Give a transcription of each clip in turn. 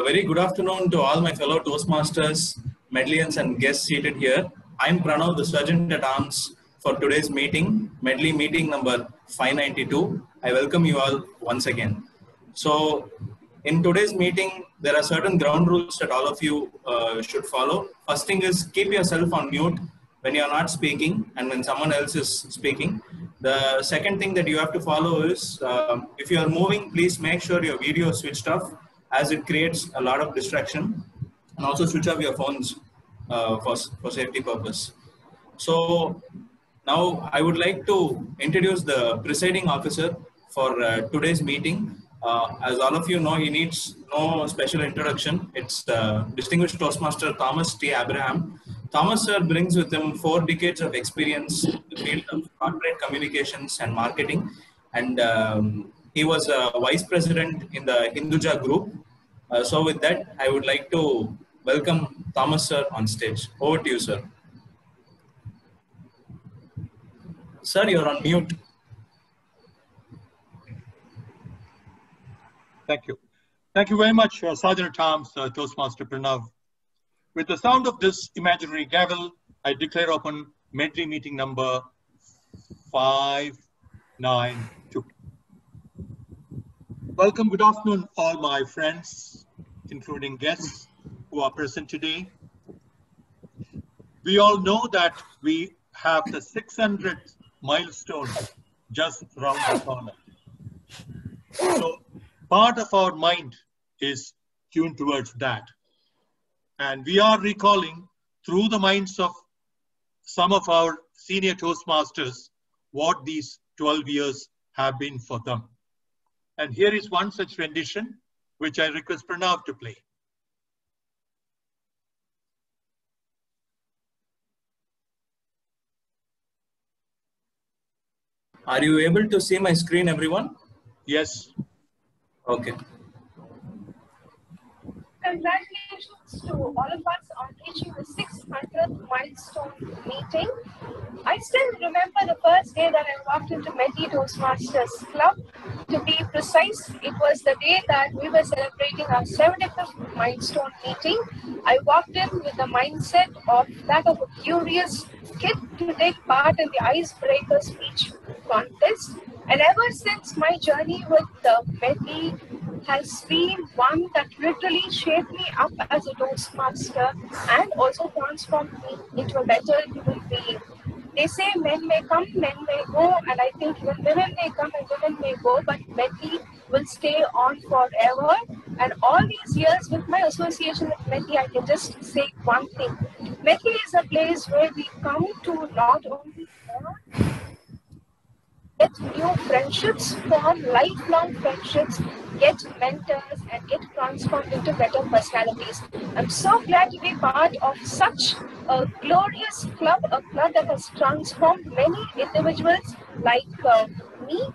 very good afternoon to all my fellow Toastmasters, Medlians and guests seated here. I'm Pranav, the Sergeant at Arms for today's meeting, Medley meeting number 592. I welcome you all once again. So, in today's meeting, there are certain ground rules that all of you should follow. First thing is keep yourself on mute when you're not speaking and when someone else is speaking. The second thing that you have to follow is if you are moving, please make sure your video is switched off as it creates a lot of distraction, and also switch off your phones for safety purpose. So now I would like to introduce the presiding officer for today's meeting. As all of you know, he needs no special introduction. It's distinguished Toastmaster Thomas T. Abraham. Thomas sir brings with him 4 decades of experience in the field of corporate communications and marketing, and he was a vice president in the Hinduja group. So with that, I would like to welcome Thomas sir on stage. Over to you, sir. Sir, you're on mute. Thank you. Thank you very much, Sergeant at Arms, Toastmaster Pranav. With the sound of this imaginary gavel, I declare open Medley meeting number 592. Welcome, good afternoon, all my friends, including guests who are present today. We all know that we have the 600th milestone just around the corner. So part of our mind is tuned towards that. And we are recalling through the minds of some of our senior Toastmasters what these 12 years have been for them. And here is one such rendition, which I request Pranav to play. Are you able to see my screen, everyone? Yes. Okay. Congratulations to all of us on reaching the 600th milestone meeting. I still remember the first day that I walked into Medley Toastmasters Club. To be precise, it was the day that we were celebrating our 75th milestone meeting. I walked in with the mindset of that of a curious kid to take part in the icebreaker speech contest. And ever since, my journey with the Medley has been one that literally shaped me up as a Toastmaster and also transformed me into a better human being. They say men may come, men may go, and I think even women may come and women may go, but Medley will stay on forever. And all these years with my association with Medley, I can just say one thing. Medley is a place where we come to not only get new friendships, form lifelong friendships, get mentors, and get transformed into better personalities. I'm so glad to be part of such a glorious club, a club that has transformed many individuals like me.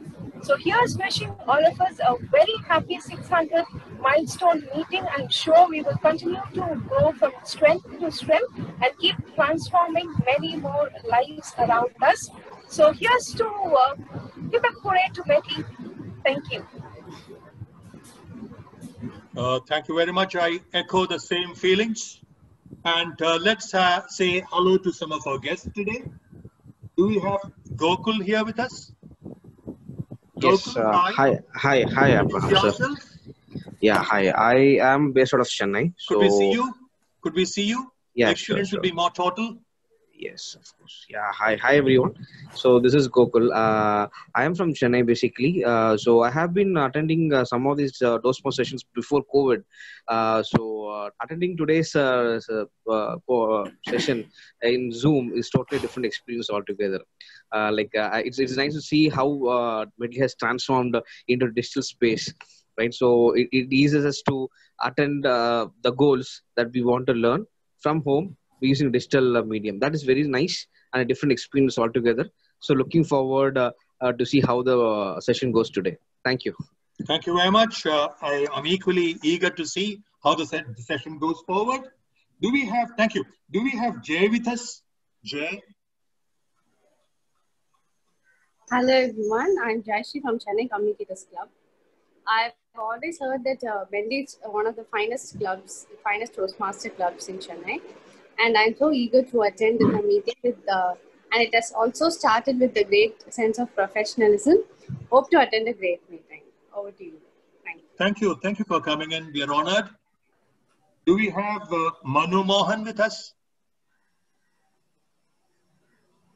So here's wishing all of us a very happy 600th milestone meeting. I'm sure we will continue to grow from strength to strength and keep transforming many more lives around us. So here's to give a hooray to Medley. Thank you. Thank you very much. I echo the same feelings. And let's say hello to some of our guests today. Do we have Gokul here with us? Yes, Gokul, hi, Abraham, sir. Yeah, hi. I am based out of Chennai. So, could we see you? Could we see you? Yeah, the experience sure. will be more total. Yes, of course. Yeah, hi everyone. So this is Gokul. I am from Chennai basically. So I have been attending some of these Toastmasters sessions before COVID. Attending today's session in Zoom is totally different experience altogether. It's nice to see how Medley has transformed into digital space, right? So it eases us to attend the goals that we want to learn from home using digital medium. That is very nice and a different experience altogether. So looking forward to see how the session goes today. Thank you. Thank you very much. I am equally eager to see how the session goes forward. Thank you. Do we have Jay with us? Jay? Hello everyone, I'm Jayashree from Chennai Communicators Club. I've always heard that Bendy is one of the finest clubs, finest Toastmaster clubs in Chennai. And I'm so eager to attend the meeting and it has also started with a great sense of professionalism. Hope to attend a great meeting. Over to you. Thank you. Thank you. Thank you for coming in. We are honored. Do we have Manu Mohan with us?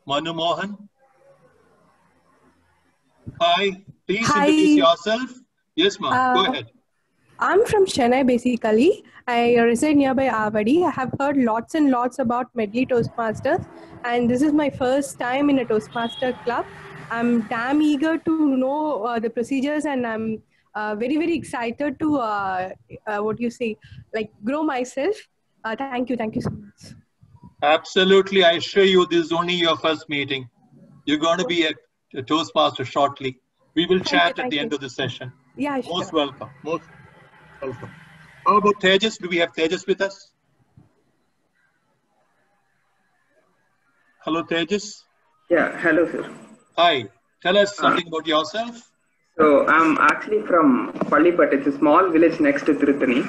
Manu Mohan? Hi. Please introduce yourself. Yes, ma'am. Go ahead. I'm from Chennai basically. I reside nearby Avadi. I have heard lots and lots about Medley Toastmasters, and this is my first time in a Toastmaster club. I'm damn eager to know the procedures, and I'm very excited to grow myself. Thank you so much. Absolutely. I assure you this is only your first meeting. You're going to be a Toastmaster shortly. We will chat at the end of the session. Yeah, sure. Most welcome. Most welcome. How about Tejas? Do we have Tejas with us? Hello, Tejas. Yeah, hello, sir. Hi. Tell us something about yourself. So I'm actually from Pallipat. It's a small village next to Tirupani.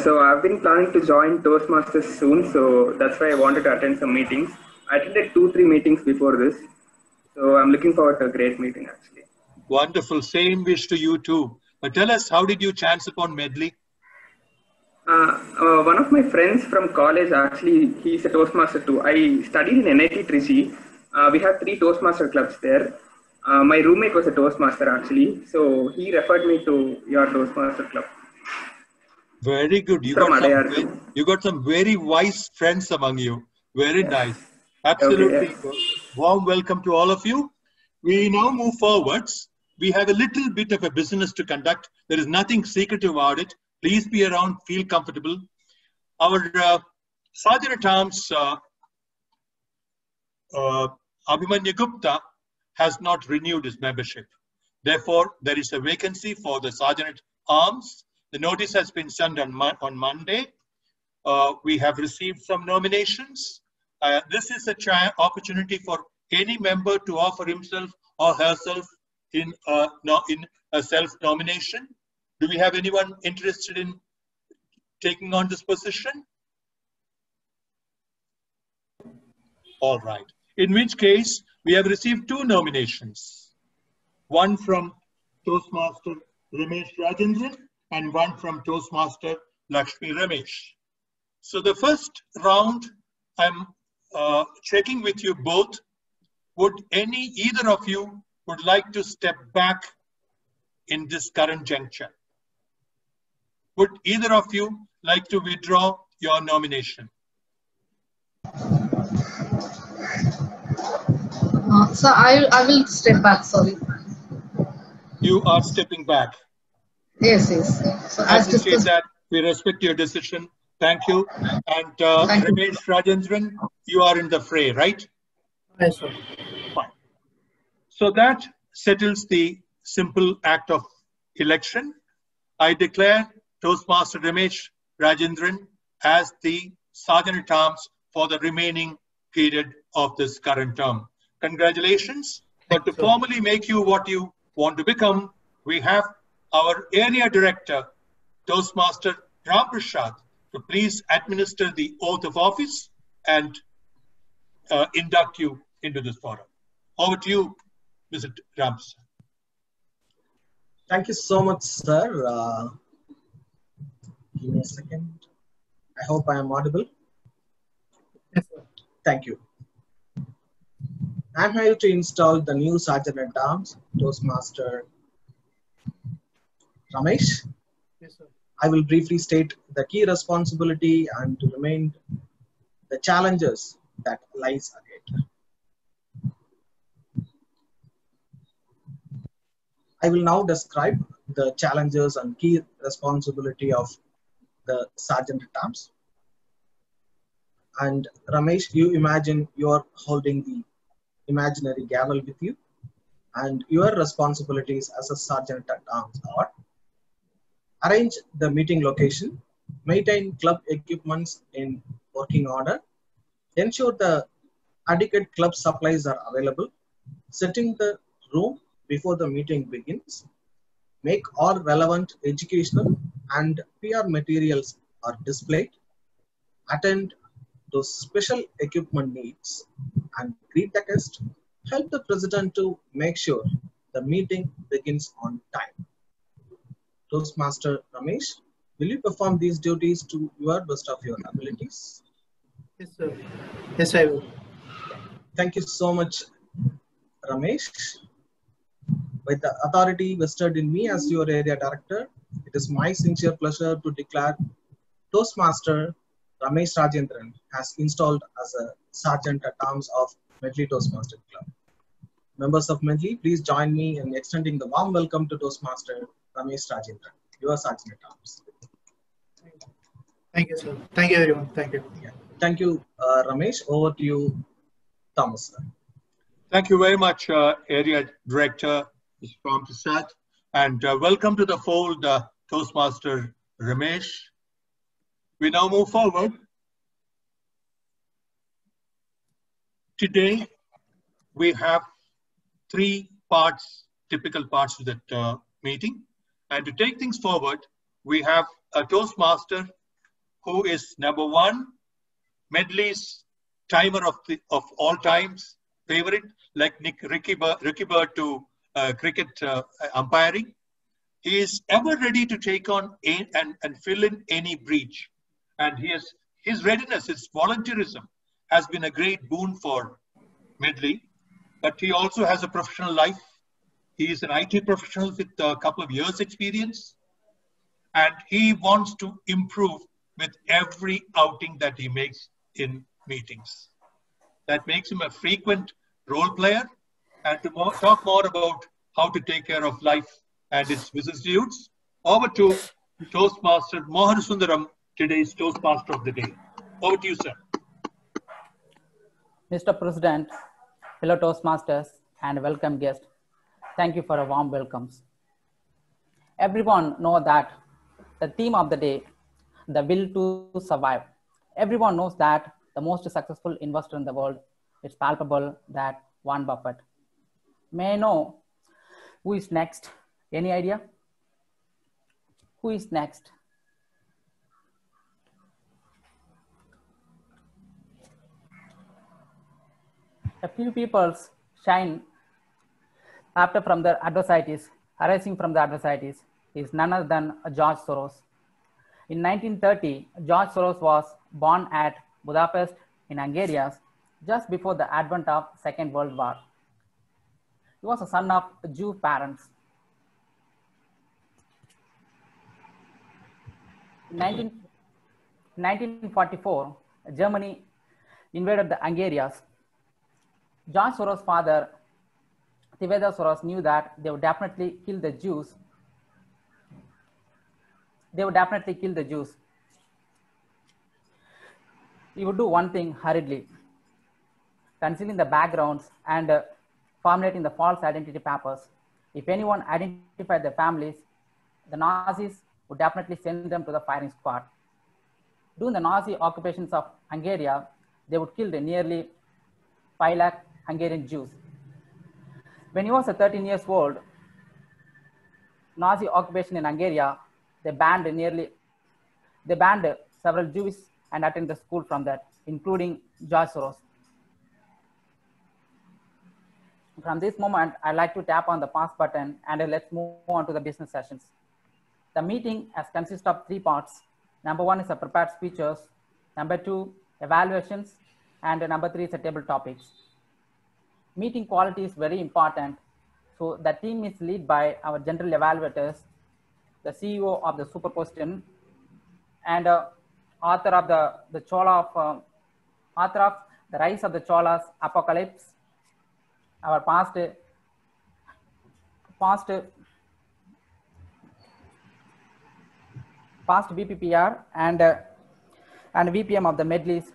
So I've been planning to join Toastmasters soon. So that's why I wanted to attend some meetings. I attended 2-3 meetings before this. So I'm looking forward to a great meeting actually. Wonderful. Same wish to you too. But tell us, how did you chance upon Medley? One of my friends from college, actually, he's a Toastmaster too. I studied in NIT Trichy. We have 3 Toastmaster clubs there. My roommate was a Toastmaster actually. So he referred me to your Toastmaster club. Very good. You got some very wise friends among you. Very nice. Absolutely. Okay, warm welcome to all of you. We now move forwards. We have a little bit of a business to conduct. There is nothing secretive about it. Please be around, feel comfortable. Our Sergeant at Arms, Abhimanyu Gupta, has not renewed his membership. Therefore, there is a vacancy for the Sergeant at Arms. The notice has been sent on Monday. We have received some nominations. This is an opportunity for any member to offer himself or herself in a self-nomination. Do we have anyone interested in taking on this position? All right. In which case, we have received 2 nominations. One from Toastmaster Ramesh Rajendran and one from Toastmaster Lakshmi Ramesh. So the first round, I'm checking with you both. Would either of you would like to step back in this current juncture? Would either of you like to withdraw your nomination? So I will step back, sorry. You are stepping back. Yes. So I appreciate that. We respect your decision. Thank you. And Ramesh Rajendran, you are in the fray, right? Yes, sir. Fine. So that settles the simple act of election. I declare Toastmaster Ramesh Rajendran as the Sergeant at Arms for the remaining period of this current term. Congratulations. But to formally make you what you want to become, we have our Area Director, Toastmaster Ram Prasad, to please administer the oath of office and induct you into this forum. Over to you, Mr. Ram Prasad. Thank you so much, sir. Give me a second. I hope I am audible. Yes, sir. Thank you. I'm here to install the new Sergeant at Arms, Toastmaster Ramesh. Yes, sir. I will briefly state the key responsibility and to remain the challenges that lies ahead. I will now describe the challenges and key responsibility of the Sergeant at Arms. And Ramesh, you imagine you're holding the imaginary gavel with you, and your responsibilities as a Sergeant at Arms are: arrange the meeting location, maintain club equipments in working order, ensure the adequate club supplies are available, setting the room before the meeting begins, make all relevant educational and PR materials are displayed, attend to special equipment needs, and greet the guest, help the president to make sure the meeting begins on time. Toastmaster Ramesh, will you perform these duties to your best of your abilities? Yes, sir. Yes, I will. Thank you so much, Ramesh. With the authority vested in me as your area director, it is my sincere pleasure to declare Toastmaster Ramesh Rajendran has installed as a Sergeant at Arms of Medley Toastmaster Club. Members of Medley, please join me in extending the warm welcome to Toastmaster Ramesh Rajendran, your Sergeant at Arms. Thank you, sir. Thank you, everyone. Thank you. Yeah. Thank you, Ramesh. Over to you, Thomas. Thank you very much, Area Director Ram Prasad, and welcome to the fold, Toastmaster Ramesh. We now move forward. Today, we have three parts, typical parts to that meeting. And to take things forward, we have a Toastmaster who is number one, Medley's timer of all times, favorite, like Ricky Bird to cricket umpiring. He is ever ready to take on and fill in any breach. And his readiness, his volunteerism has been a great boon for Medley. But he also has a professional life. He is an IT professional with a couple of years experience. And he wants to improve with every outing that he makes in meetings. That makes him a frequent role player. And to talk more about how to take care of life and its vicissitudes, over to Toastmaster Mohan Sundaram, today's Toastmaster of the day. Over to you, sir. Mr. President, fellow Toastmasters, and welcome guests, thank you for a warm welcomes. Everyone knows that the theme of the day, the will to survive. Everyone knows that the most successful investor in the world, it's palpable that Warren Buffett. May I know who is next? Any idea? Who is next? A few people shine after from the adversities, arising from the adversities, is none other than George Soros. In 1930, George Soros was born at Budapest in Hungary just before the advent of Second World War. He was a son of Jew parents. In 1944, Germany invaded the Hungary. George Soros' father, Theodore Soros, knew that they would definitely kill the Jews. He would do one thing hurriedly, concealing the backgrounds and formulating the false identity papers. If anyone identified the families, the Nazis would definitely send them to the firing squad. During the Nazi occupations of Hungary, they would kill nearly 5 lakh Hungarian Jews. When he was 13 years old, Nazi occupation in Hungary, they banned several Jews and attended the school from that, including George Soros. From this moment, I'd like to tap on the pause button and let's move on to the business sessions. The meeting has consists of 3 parts. Number 1 is a prepared speeches. Number 2, evaluations. And number 3 is a table topics. Meeting quality is very important. So the team is led by our general evaluators, the CEO of the Super Question, and author of the Rise of the Cholas Apocalypse, our past BPPR and VPM of the Medleys,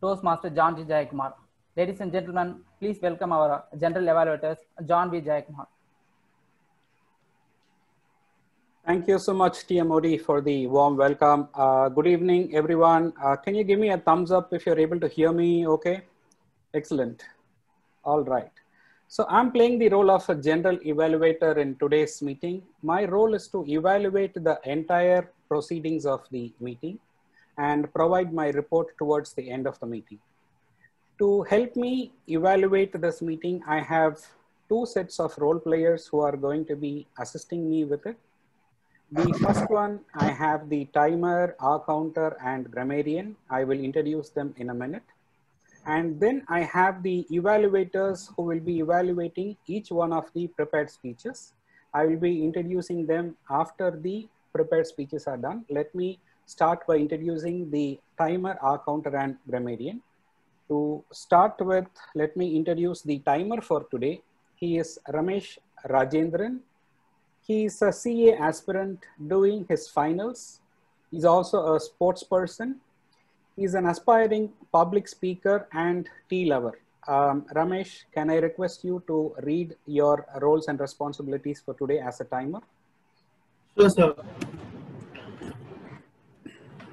Toastmaster John G. Jayakumar. Ladies and gentlemen, please welcome our general evaluators, John V. Jayakumar. Thank you so much, TMOD, for the warm welcome. Good evening, everyone. Can you give me a thumbs up if you're able to hear me okay? Excellent. All right. So I'm playing the role of a general evaluator in today's meeting. My role is to evaluate the entire proceedings of the meeting and provide my report towards the end of the meeting. To help me evaluate this meeting, I have two sets of role players who are going to be assisting me with it. The first one, I have the timer, R counter, and grammarian. I will introduce them in a minute. And then I have the evaluators who will be evaluating each one of the prepared speeches. I will be introducing them after the prepared speeches are done. Let me start by introducing the timer, R counter, and grammarian. To start with, let me introduce the timer for today. He is Ramesh Rajendran. He is a CA aspirant doing his finals. He's also a sports person. He's an aspiring public speaker and tea lover. Ramesh, can I request you to read your roles and responsibilities for today as a timer? Sure, sir.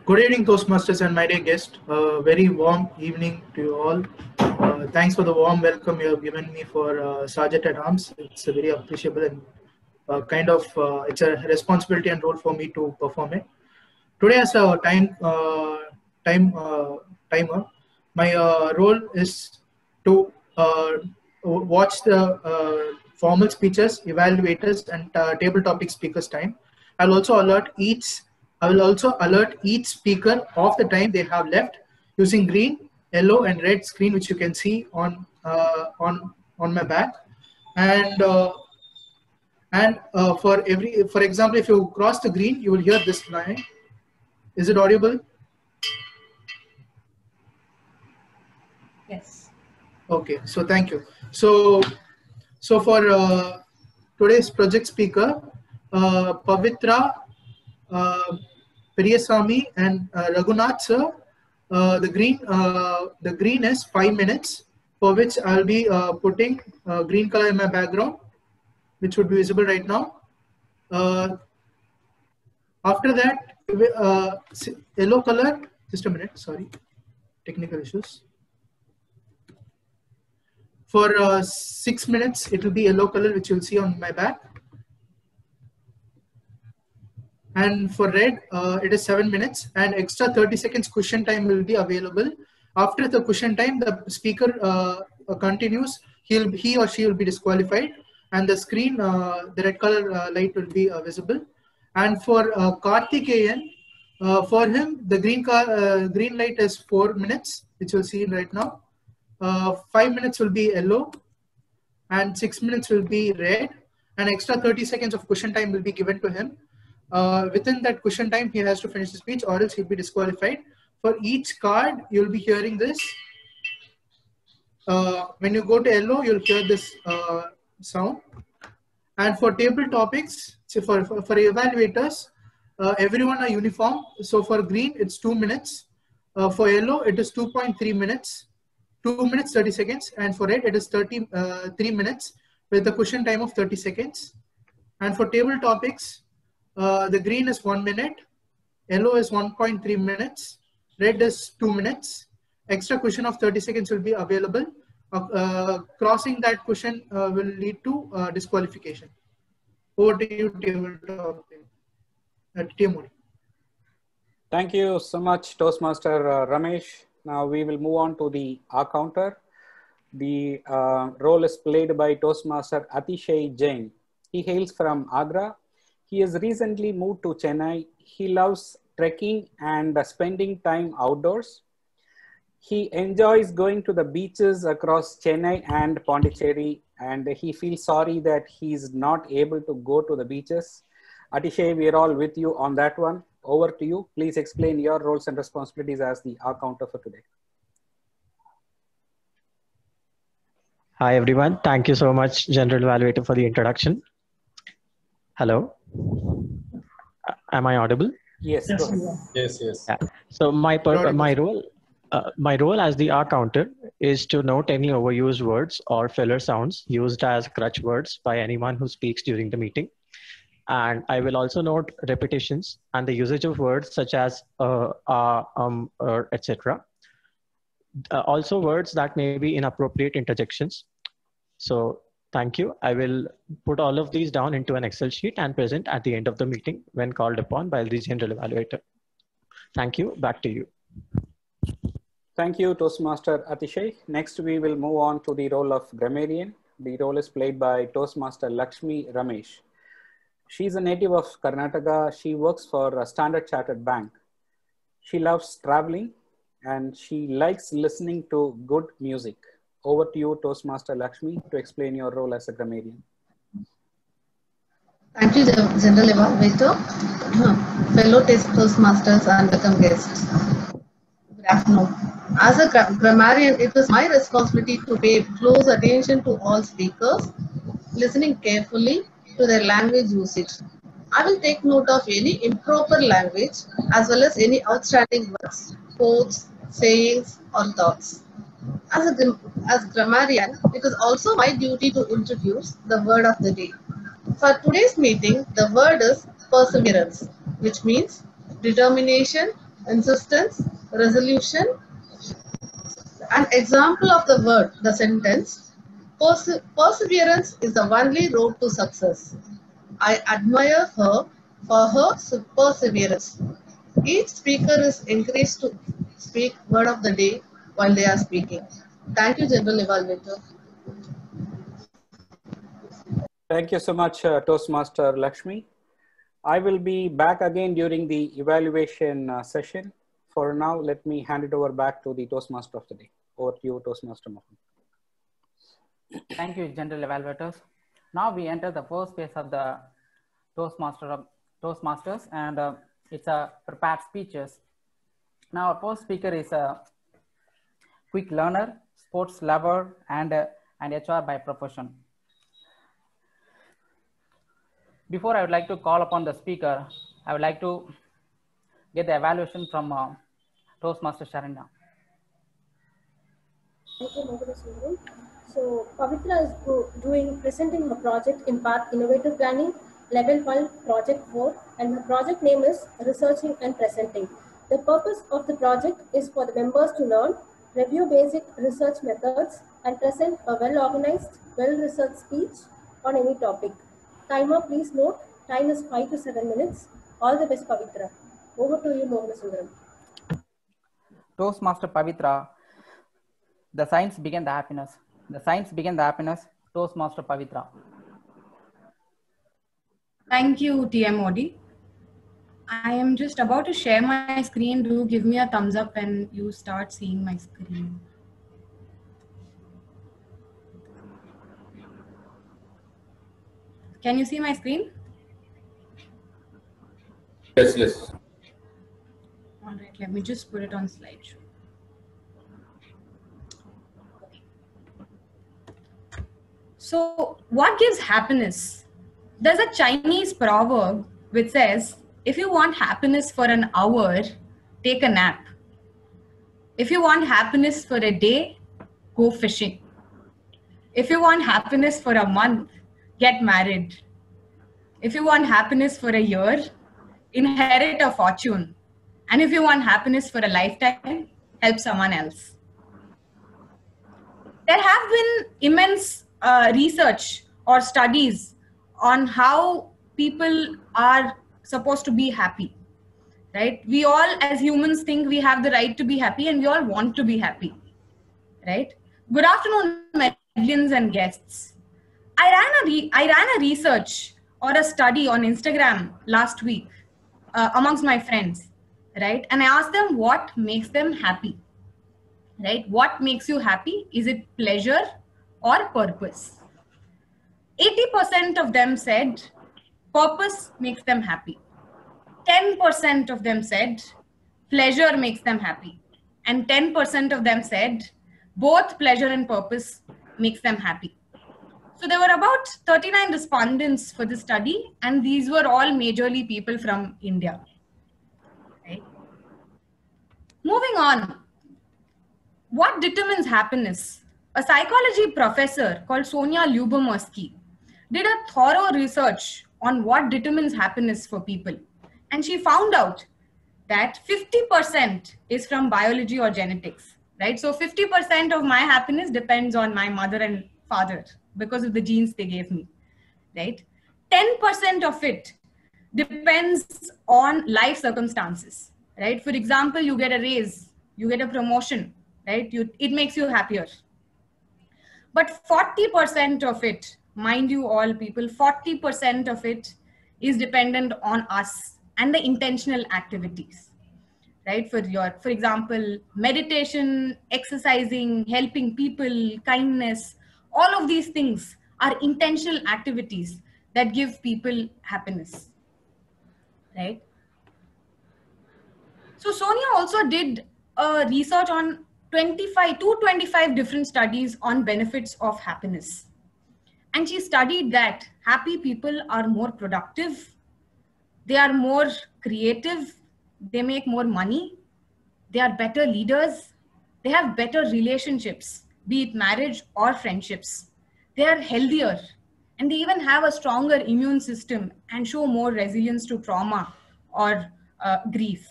Good evening, Toastmasters and my dear guest. Very warm evening to you all. Thanks for the warm welcome you have given me for Sergeant at Arms. It's a very appreciable and it's a responsibility and role for me to perform it. Today, as a timer, my role is to watch the formal speeches, evaluators, and table topic speakers' time. I will also alert each speaker of the time they have left using green, yellow, and red screen, which you can see on my back. And for example, if you cross the green, you will hear this line. Is it audible? Yes. Okay, so thank you. So for today's project speaker, Pavitra, Periyasamy, and Raghunath sir, the green is 5 minutes, for which I'll be putting green color in my background, which would be visible right now. After that, yellow color, just a minute, sorry, technical issues. For 6 minutes, it will be yellow color, which you'll see on my back. And for red, it is 7 minutes, and extra 30 seconds cushion time will be available. After the cushion time, the speaker continues, he or she will be disqualified, and the screen, the red color light will be visible. And for Karthikeyan, for him, the green light is 4 minutes, which you'll see right now. 5 minutes will be yellow, and 6 minutes will be red, and extra 30 seconds of cushion time will be given to him. Within that cushion time, he has to finish the speech, or else he'll be disqualified. For each card, you'll be hearing this. When you go to yellow, you'll hear this sound. And for table topics, so for evaluators, everyone are uniform. So for green, it's 2 minutes. For yellow, it is 2.3 minutes, 2 minutes 30 seconds. And for red, it is 3 minutes with a cushion time of 30 seconds. And for table topics, the green is 1 minute, yellow is 1.3 minutes, red is 2 minutes. Extra cushion of 30 seconds will be available. Crossing that cushion will lead to disqualification. Over to you, TM Modi. Thank you so much, Toastmaster Ramesh. Now we will move on to the R counter. The role is played by Toastmaster Atishay Jain. He hails from Agra. He has recently moved to Chennai. He loves trekking and spending time outdoors. He enjoys going to the beaches across Chennai and Pondicherry, and he feels sorry that he's not able to go to the beaches. Atishay, we are all with you on that one. Over to you. Please explain your roles and responsibilities as the R counter for today. Hi, everyone. Thank you so much, General Evaluator, for the introduction. Hello. Am I audible? Yes. Yes. Yeah. So my role as the R counter is to note any overused words or filler sounds used as crutch words by anyone who speaks during the meeting. And I will also note repetitions and the usage of words such as etc. Also words that may be inappropriate interjections. So Thank you. I will put all of these down into an Excel sheet and present at the end of the meeting when called upon by the general evaluator. Thank you. Back to you. Thank you, Toastmaster Atishay. Next, we will move on to the role of grammarian. The role is played by Toastmaster Lakshmi Ramesh. She is a native of Karnataka. She works for a Standard Chartered Bank. She loves traveling and she likes listening to good music. Over to you, Toastmaster Lakshmi, to explain your role as a grammarian. Thank you, General Evaluator, fellow Toastmasters and welcome guests. Good afternoon. As a grammarian, it is my responsibility to pay close attention to all speakers, listening carefully to their language usage. I will take note of any improper language as well as any outstanding words, quotes, sayings, or thoughts. As grammarian, it is also my duty to introduce the word of the day. For today's meeting, the word is perseverance, which means determination, insistence, resolution. An example of the word, the sentence, perseverance is the only road to success. I admire her for her perseverance. Each speaker is encouraged to speak word of the day while they are speaking. Thank you, General Evaluator. Thank you so much, Toastmaster Lakshmi. I will be back again during the evaluation session. For now, let me hand it over back to the Toastmaster of the day. Over to you, Toastmaster Mohan. Thank you, General Evaluators. Now we enter the first phase of the Toastmasters, and it's a prepared speeches. Now our first speaker is a quick learner, sports lover, and HR by profession. Before I would like to call upon the speaker, I would like to get the evaluation from Toastmaster Sharanya. Thank you, Mohan. So Pavitra is presenting her project in part innovative planning, level 1 project 4, and her project name is researching and presenting. The purpose of the project is for the members to learn, review basic research methods, and present a well-organized, well-researched speech on any topic. Timer, please note, time is 5 to 7 minutes. All the best, Pavitra. Over to you, Mohan. Toastmaster Pavitra, the science began the happiness. The science began the happiness. Toastmaster Pavitra. Thank you, TM Modi. I am just about to share my screen. Do give me a thumbs up when you start seeing my screen. Can you see my screen? Yes, yes. All right, let me just put it on slideshow. So, what gives happiness? There's a Chinese proverb which says, if you want happiness for an hour, take a nap. If you want happiness for a day, go fishing. If you want happiness for a month, get married. If you want happiness for a year, inherit a fortune. And if you want happiness for a lifetime, help someone else. There have been immense research or studies on how people are supposed to be happy, right? We all as humans think we have the right to be happy and we all want to be happy, right? Good afternoon, Medlians and guests. I ran a research or a study on Instagram last week amongst my friends, right? And I asked them what makes them happy, right? What makes you happy? Is it pleasure or purpose? 80% of them said purpose makes them happy. 10% of them said pleasure makes them happy. And 10% of them said both pleasure and purpose makes them happy. So there were about 39 respondents for the study, and these were all majorly people from India. Right? Moving on, what determines happiness? A psychology professor called Sonia Lyubomirsky did a thorough research on what determines happiness for people. And she found out that 50% is from biology or genetics, right? So 50% of my happiness depends on my mother and father, because of the genes they gave me, right? 10% of it depends on life circumstances, right? For example, you get a raise, you get a promotion, right? It makes you happier. But 40% of it, mind you all people, 40% of it is dependent on us and the intentional activities, right? For example, meditation, exercising, helping people, kindness, all of these things are intentional activities that give people happiness, right? So Sonia also did research on 25 different studies on benefits of happiness. And she studied that happy people are more productive, they are more creative, they make more money, they are better leaders, they have better relationships, be it marriage or friendships. They are healthier, and they even have a stronger immune system and show more resilience to trauma or grief,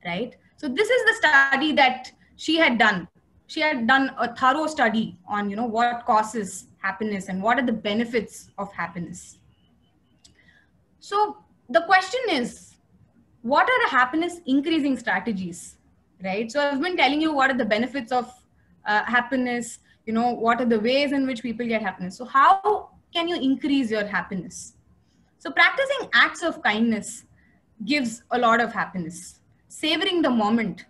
right? So this is the study that she had done. She had done a thorough study on, what causes happiness and what are the benefits of happiness. So the question is, what are the happiness increasing strategies, right? So I've been telling you what are the benefits of happiness, what are the ways in which people get happiness. So how can you increase your happiness? So practicing acts of kindness gives a lot of happiness. Savoring the moment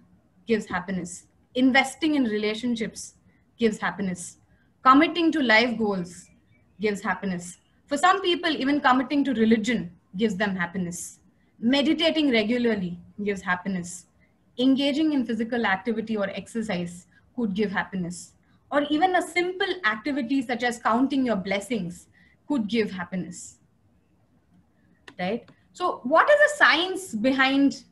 gives happiness. Investing in relationships gives happiness. Committing to life goals gives happiness. For some people, even committing to religion gives them happiness. Meditating regularly gives happiness. Engaging in physical activity or exercise could give happiness. Or even a simple activity such as counting your blessings could give happiness, right? So what is the science behind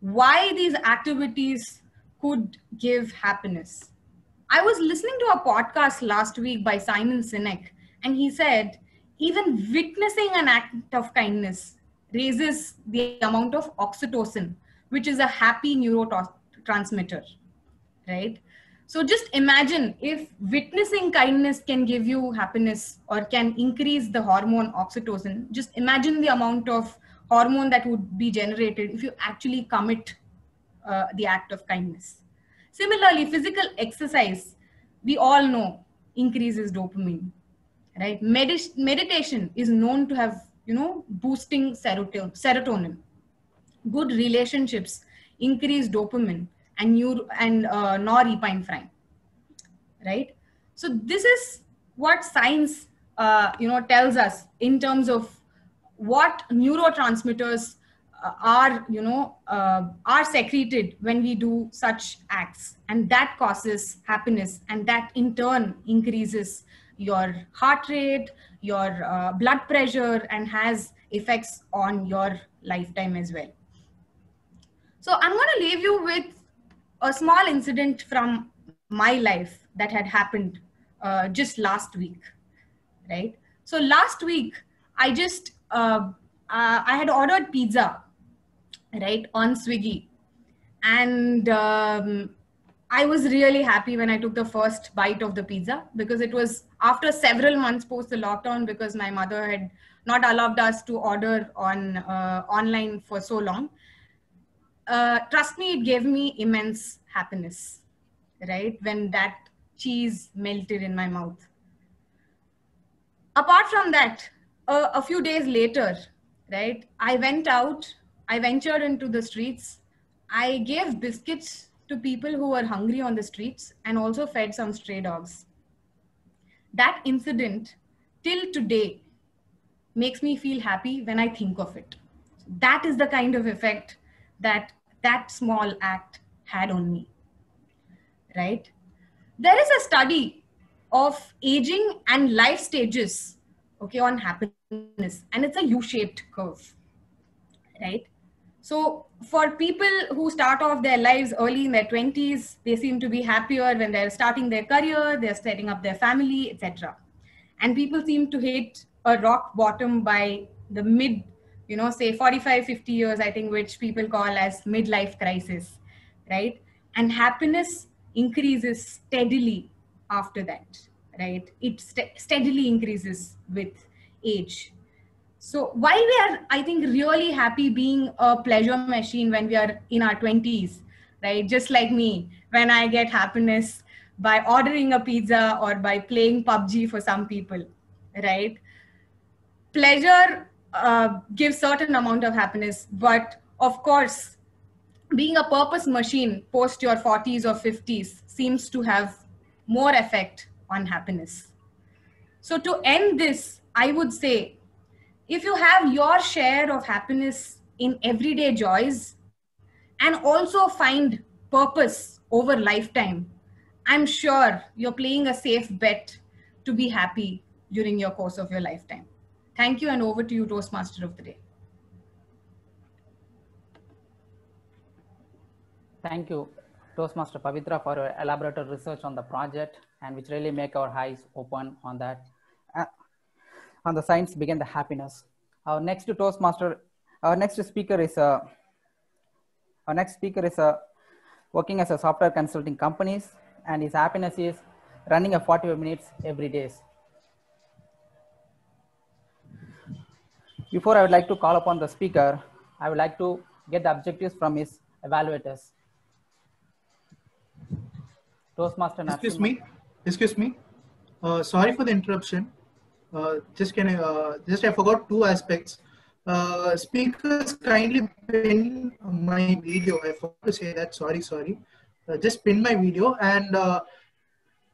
why these activities could give happiness? I was listening to a podcast last week by Simon Sinek, and he said, even witnessing an act of kindness raises the amount of oxytocin, which is a happy neurotransmitter, right? So just imagine if witnessing kindness can give you happiness or can increase the hormone oxytocin, just imagine the amount of hormone that would be generated if you actually commit the act of kindness. Similarly, physical exercise, we all know, increases dopamine, right? Meditation is known to have, boosting serotonin. Good relationships increase dopamine and norepinephrine, right? So this is what science, tells us in terms of what neurotransmitters are secreted when we do such acts, and that causes happiness, and that in turn increases your heart rate, your blood pressure, and has effects on your lifetime as well. So I'm going to leave you with a small incident from my life that had happened just last week, right? So last week, I had ordered pizza, right, on Swiggy. And I was really happy when I took the first bite of the pizza, because it was after several months post the lockdown, because my mother had not allowed us to order online for so long. Trust me, it gave me immense happiness, right? When that cheese melted in my mouth. Apart from that, a few days later, right, I went out, I ventured into the streets, I gave biscuits to people who were hungry on the streets, and also fed some stray dogs. That incident till today makes me feel happy when I think of it. That is the kind of effect that that small act had on me, right? There is a study of aging and life stages, okay, on happiness, and it's a U-shaped curve, right? So for people who start off their lives early in their 20s, they seem to be happier when they're starting their career, they're setting up their family, etc. And people seem to hit a rock bottom by the mid, say 45, 50 years, I think, which people call as midlife crisis, right? And happiness increases steadily after that, right? It steadily increases with age. So while we are, I think, really happy being a pleasure machine when we are in our 20s, right? Just like me, when I get happiness by ordering a pizza or by playing PUBG for some people, right? Pleasure gives certain amount of happiness, but of course, being a purpose machine post your 40s or 50s seems to have more effect on happiness. So to end this, I would say, if you have your share of happiness in everyday joys and also find purpose over lifetime, I'm sure you're playing a safe bet to be happy during your course of your lifetime. Thank you, and over to you, Toastmaster of the Day. Thank you, Toastmaster Pavitra, for your elaborate research on the project, and which really make our eyes open on that. On the science begin the happiness. Our next Toastmaster, our next speaker is working as a software consulting companies, and his happiness is running a 45 minutes every day. Before I would like to call upon the speaker, I would like to get the objectives from his evaluators. Toastmaster Excuse me. Sorry for the interruption. Just I forgot two aspects. Speakers kindly pin my video. I forgot to say that. Sorry. Just pin my video, and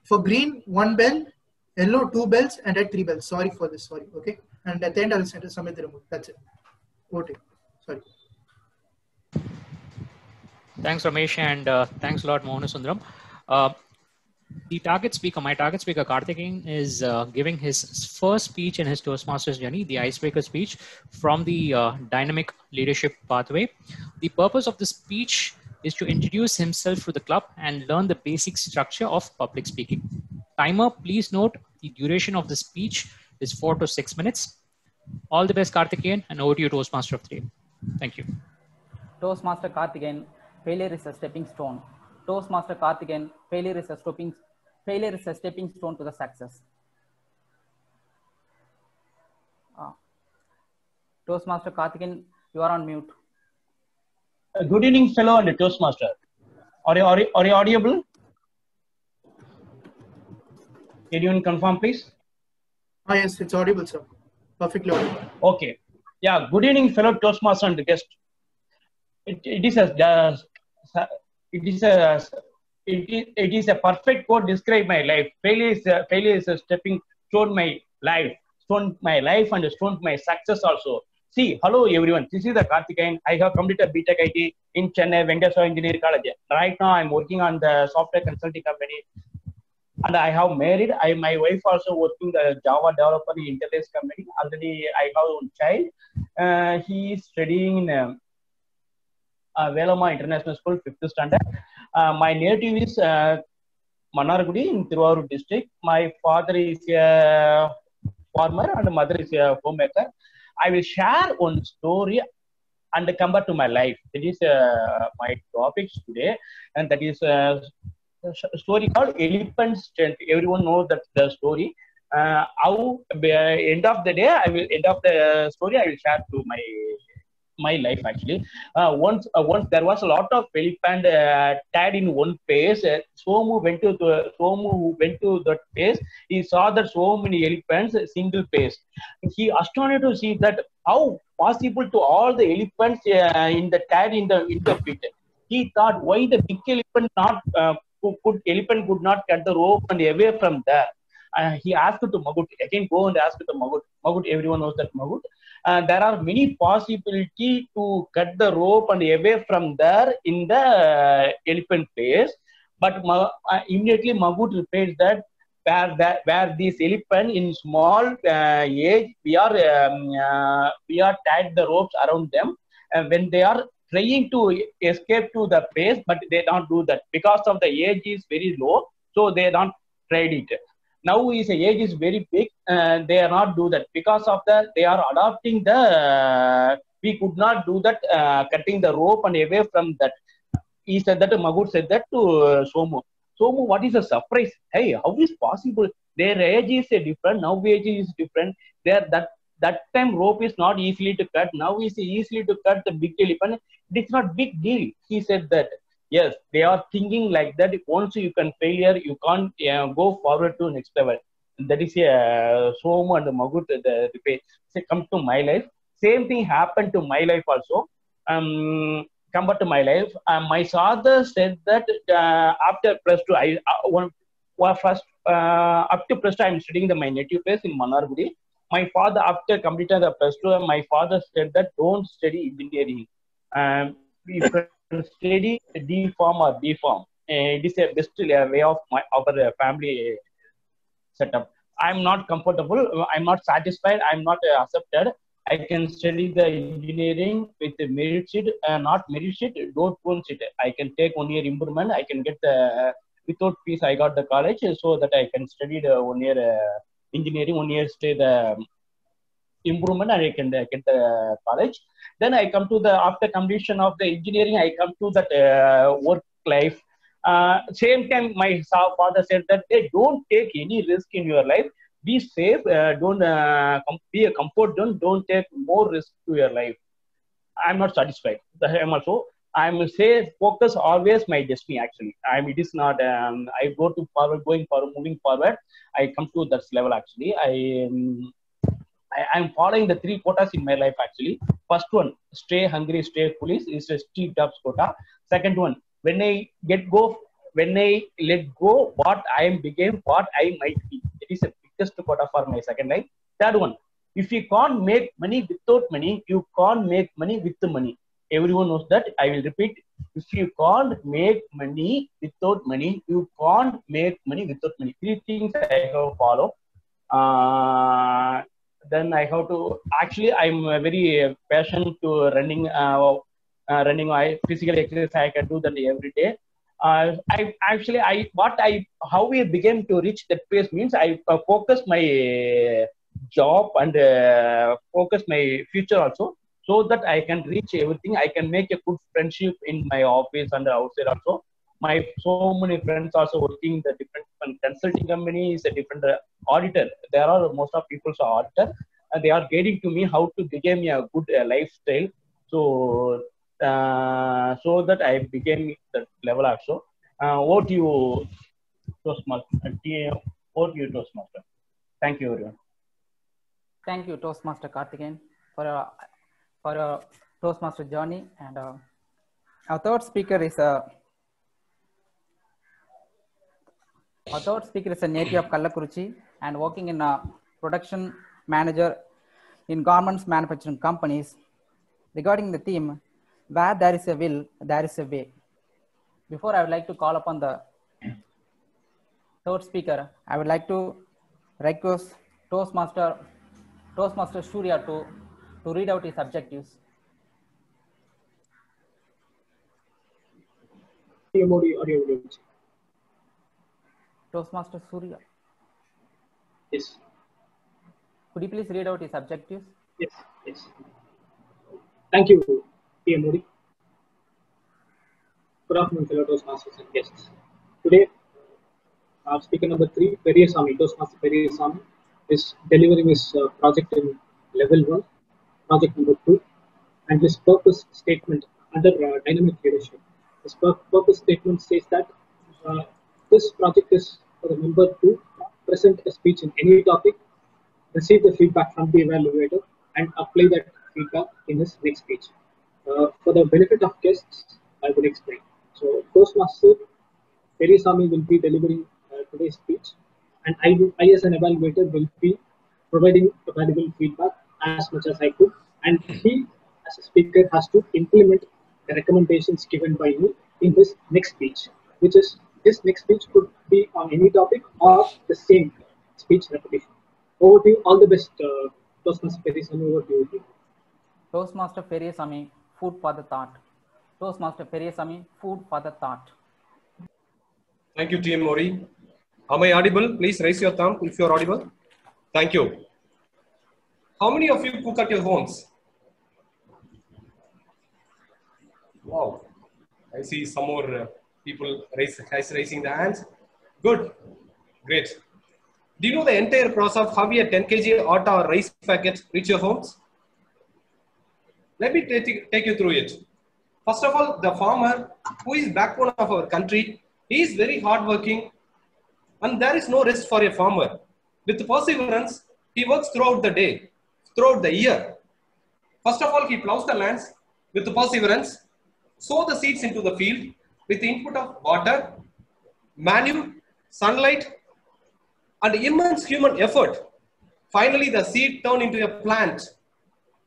for green 1 bell, yellow 2 bells, and red 3 bells. Sorry for this. Sorry. Okay. And at the end I will submit the remote. That's it. Voting. Sorry. Thanks, Ramesh, and thanks a lot, Mohanasundram. My target speaker, Karthikeyan, is giving his first speech in his Toastmasters journey, the icebreaker speech from the dynamic leadership pathway. The purpose of the speech is to introduce himself to the club and learn the basic structure of public speaking. Timer, please note the duration of the speech is 4 to 6 minutes. All the best, Karthikeyan, and over to you, Toastmaster of the Day. Thank you. Toastmaster Karthikeyan, failure is a stepping stone. Toastmaster Karthikeyan, failure is a stepping stone to the success. Toastmaster Karthikeyan, you are on mute. Good evening, fellow and Toastmaster. Are you audible? Can you confirm, please? Yes, it's audible, sir. Perfectly audible. Okay. Yeah. Good evening, fellow Toastmaster and guest. It is a perfect quote describe my life. Failure is a stepping stone my life and stone my success also. See, hello everyone. This is the Karthikeyan. I have completed BTech IT in Chennai Venkateswara Engineering College. Right now, I'm working on the software consulting company, and I have married. My wife also working the Java developer in Internet company. Already, I have one child. He is studying in Velama International School, 5th standard. My native is Manargudi in Tiruvallur district. My father is a farmer and mother is a homemaker. I will share one story and come back to my life. That is my topics today, and that is a story called Elephant Strength. Everyone knows that the story. How end of the story, I will share to my life actually. Once there was a lot of elephant tied in one place. Somu went to that place. He saw that so many elephants single place. He astonished to see that how possible to all the elephants in the tied in the pit. He thought why the big elephant could not cut the rope and away from there. He asked to Magut again. Go and ask to Magut. Magut, everyone knows that Magut. There are many possibilities to cut the rope and away from there in the elephant place. But immediately Magut replies that where this elephant in small age, we are tied the ropes around them, and when they are trying to escape to the place, but they don't do that because of the age is very low, so they don't tried it. Now his age is very big, they are not do that because of that. They are adopting the we could not do that cutting the rope and away from that. He said that Magut said that to Somu. So what is a surprise? Hey, how is possible? Their age is different. Now age is different. There that time rope is not easily to cut. Now is easily to cut the big elephant. It's not big deal. He said that. Yes, they are thinking like that. Once you can failure, you can't go forward to next level. That is Somu and Magut. Say, come to my life. Same thing happened to my life also. Come back to my life. My father said that after plus two, first up to plus two, I'm studying my native place in Manargudi. My father, after completing the plus two, my father said that don't study engineering. You can study D form or B form. It is a best way of our family setup. I'm not comfortable. I'm not satisfied. I'm not accepted. I can study the engineering with the merit sheet, not merit sheet. Don't punch it. I can take 1 year improvement. I can get the without fees. I got the college so that I can study the 1 year engineering. 1 year stay the improvement and I can get the college. Then I come to the after completion of the engineering. I come to that work life. Same time, my father said that hey, don't take any risk in your life. Be safe. Don't be a comfort zone. Don't take more risk to your life. I'm not satisfied. I'm also. I'm say focus always my destiny. Actually, it is not. I go to forward, going forward, moving forward. I come to that level. Actually, I'm following the 3 quotas in my life actually. First one, stay hungry, stay foolish, is a Steve Jobs quota. Second one, when I let go, what I became, what I might be. It is the biggest quota for my second life. Third one, if you can't make money without money, you can't make money with the money. Everyone knows that. I will repeat. If you can't make money without money, you can't make money without money. 3 things I have followed. Then I have to actually I'm very passionate to running physical exercise. I can do that every day. How we became to reach that place means I focus my job and focus my future also so that I can reach everything. I can make a good friendship in my office and outside also. My so many friends also working the different consulting companies, a different auditor. There are most of people are auditor, and they are guiding to me how to become a good lifestyle. So so that I became that level also. What you Toastmaster? What you Toastmaster? Thank you everyone. Thank you, Toastmaster Karthikeyan, for a Toastmaster journey. And our third speaker is a native of Kallakurichi and working in a production manager in garments manufacturing companies. Regarding the theme, where there is a will, there is a way. Before I would like to call upon the third speaker, I would like to request Toastmaster Surya to read out his objectives. Toastmaster Surya. Yes. Could you please read out his objectives? Yes, yes. Thank you, PM Modi. Good afternoon, fellow Toastmasters and guests. Today, speaker number 3, Periyasamy, Toastmaster Periyasamy, is delivering his project in level 1, project number 2, and his purpose statement under dynamic leadership. His purpose statement says that this project is for the member to present a speech in any topic, receive the feedback from the evaluator, and apply that feedback in his next speech. For the benefit of guests, I will explain. So, Toastmaster Periyasamy will be delivering today's speech, and I as an evaluator will be providing valuable feedback as much as I could, and he as a speaker has to implement the recommendations given by me in his next speech, which is his next speech could be on any topic or the same speech repetition. Over to you. All the best, Toastmaster Periyasamy. Over to you. Toastmaster Periyasamy, food for the thought. Toastmaster Periyasamy, food for the thought. Thank you, TM Mori. Am I audible? Please raise your thumb if you are audible. Thank you. How many of you cook at your homes? Wow. I see some more People raising the hands. Good. Great. Do you know the entire process of how a 10 kg atta or rice packet reach your homes? Let me take you through it. First of all, the farmer, who is backbone of our country, he is very hardworking, and there is no rest for a farmer. With perseverance, he works throughout the day, throughout the year. First of all, he plows the lands with perseverance, sow the seeds into the field with the input of water, manure, sunlight, and immense human effort. Finally, the seed turned into a plant.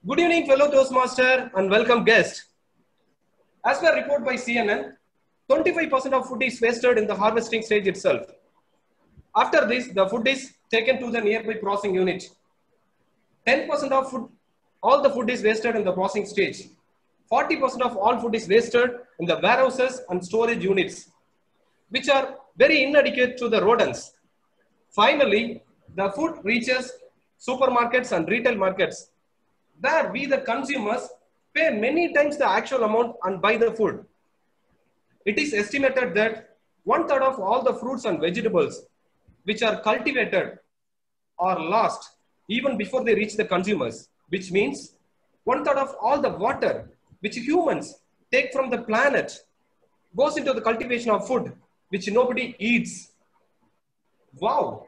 Good evening, fellow Toastmaster, and welcome guest. As per report by CNN, 25% of food is wasted in the harvesting stage itself. After this, the food is taken to the nearby processing unit. 10% of food, all the food is wasted in the processing stage. 40% of all food is wasted in the warehouses and storage units, which are very inadequate to the rodents. Finally, the food reaches supermarkets and retail markets, where we, the consumers, pay many times the actual amount and buy the food. It is estimated that 1/3 of all the fruits and vegetables which are cultivated are lost even before they reach the consumers, which means 1/3 of all the water which humans take from the planet goes into the cultivation of food which nobody eats. Wow!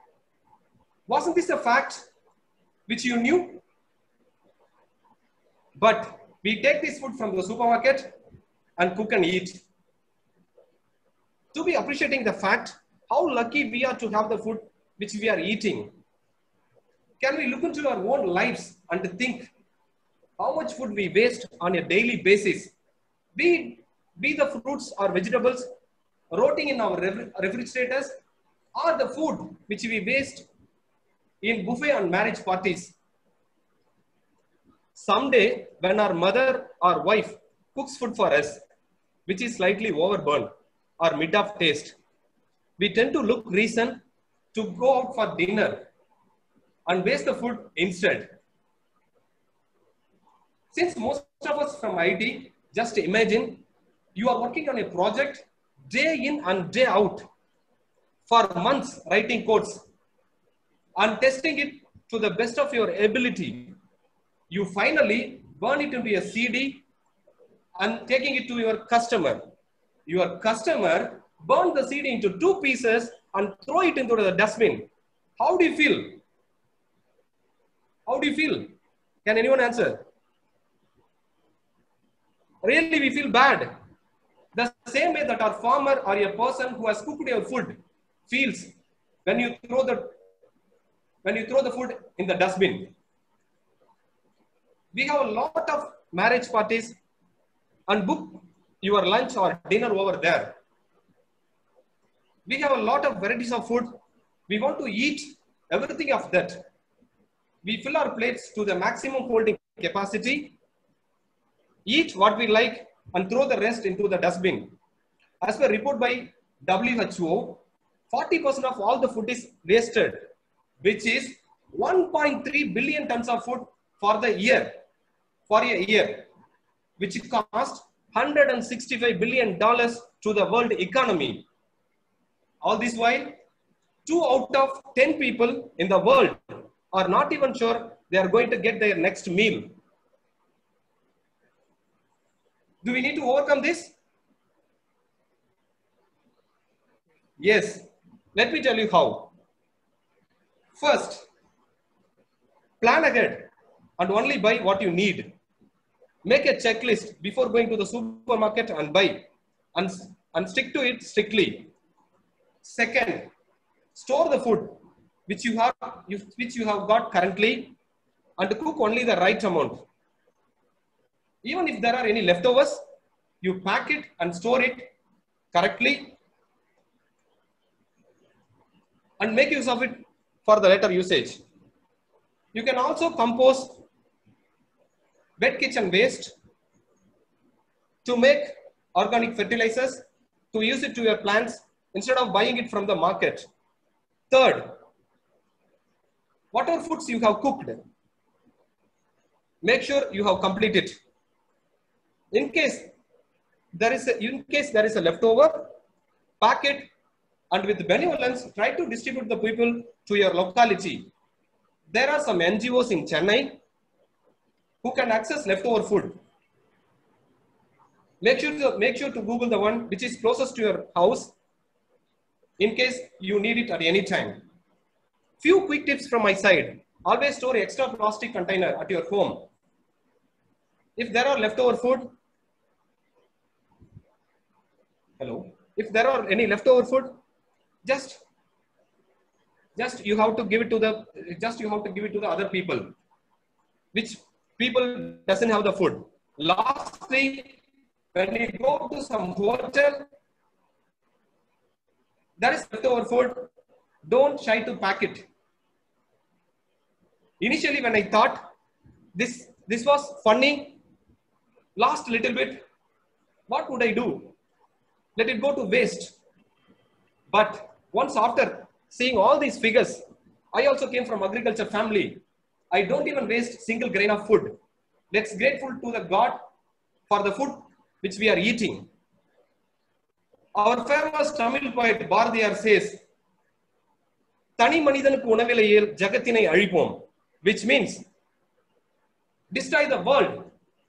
Wasn't this a fact which you knew? But we take this food from the supermarket and cook and eat. To be appreciating the fact how lucky we are to have the food which we are eating. Can we look into our own lives and think how much food we waste on a daily basis? Be the fruits or vegetables rotting in our refrigerators, or the food which we waste in buffet and marriage parties. Someday, when our mother or wife cooks food for us, which is slightly overburned or mid of taste, we tend to look reason to go out for dinner and waste the food instead. Since most of us from IT, just imagine you are working on a project day in and day out for months, writing codes and testing it to the best of your ability. You finally burn it into a CD and taking it to your customer. Your customer burn the CD into 2 pieces and throw it into the dustbin. How do you feel? How do you feel? Can anyone answer? Really, we feel bad. The same way that our farmer or a person who has cooked your food feels when you throw the food in the dustbin. We have a lot of marriage parties and book your lunch or dinner over there. We have a lot of varieties of food. We want to eat everything of that. We fill our plates to the maximum holding capacity, eat what we like, and throw the rest into the dustbin. As per report by WHO, 40% of all the food is wasted, which is 1.3 billion tons of food for a year, which cost $165 billion to the world economy. All this while, 2 out of 10 people in the world are not even sure they are going to get their next meal. Do we need to overcome this? Yes. Let me tell you how. First, plan ahead and only buy what you need. Make a checklist before going to the supermarket and buy, and stick to it strictly. Second, store the food which you have got currently and cook only the right amount. Even if there are any leftovers, you pack it and store it correctly and make use of it for the later usage. You can also compost wet kitchen waste to make organic fertilizers to use it to your plants instead of buying it from the market. Third, whatever foods you have cooked, make sure you have completed it. In case there is a leftover, pack it, and with benevolence, try to distribute the people to your locality. There are some NGOs in Chennai who can access leftover food. Make sure to Google the one which is closest to your house in case you need it at any time. Few quick tips from my side. Always store extra plastic container at your home. If there are leftover food, if there are any leftover food, just you have to give it to the other people, which people doesn't have the food. Lastly, when you go to some hotel, there is leftover food, don't shy to pack it. Initially, when I thought this was funny, last little bit, what would I do? Let it go to waste. But once after seeing all these figures, I also came from agriculture family. I don't even waste single grain of food. Let's grateful to the God for the food which we are eating. Our famous Tamil poet Bharatiyar says, Tani Manidanukku unavilayil jagathinai azhipom, which means destroy the world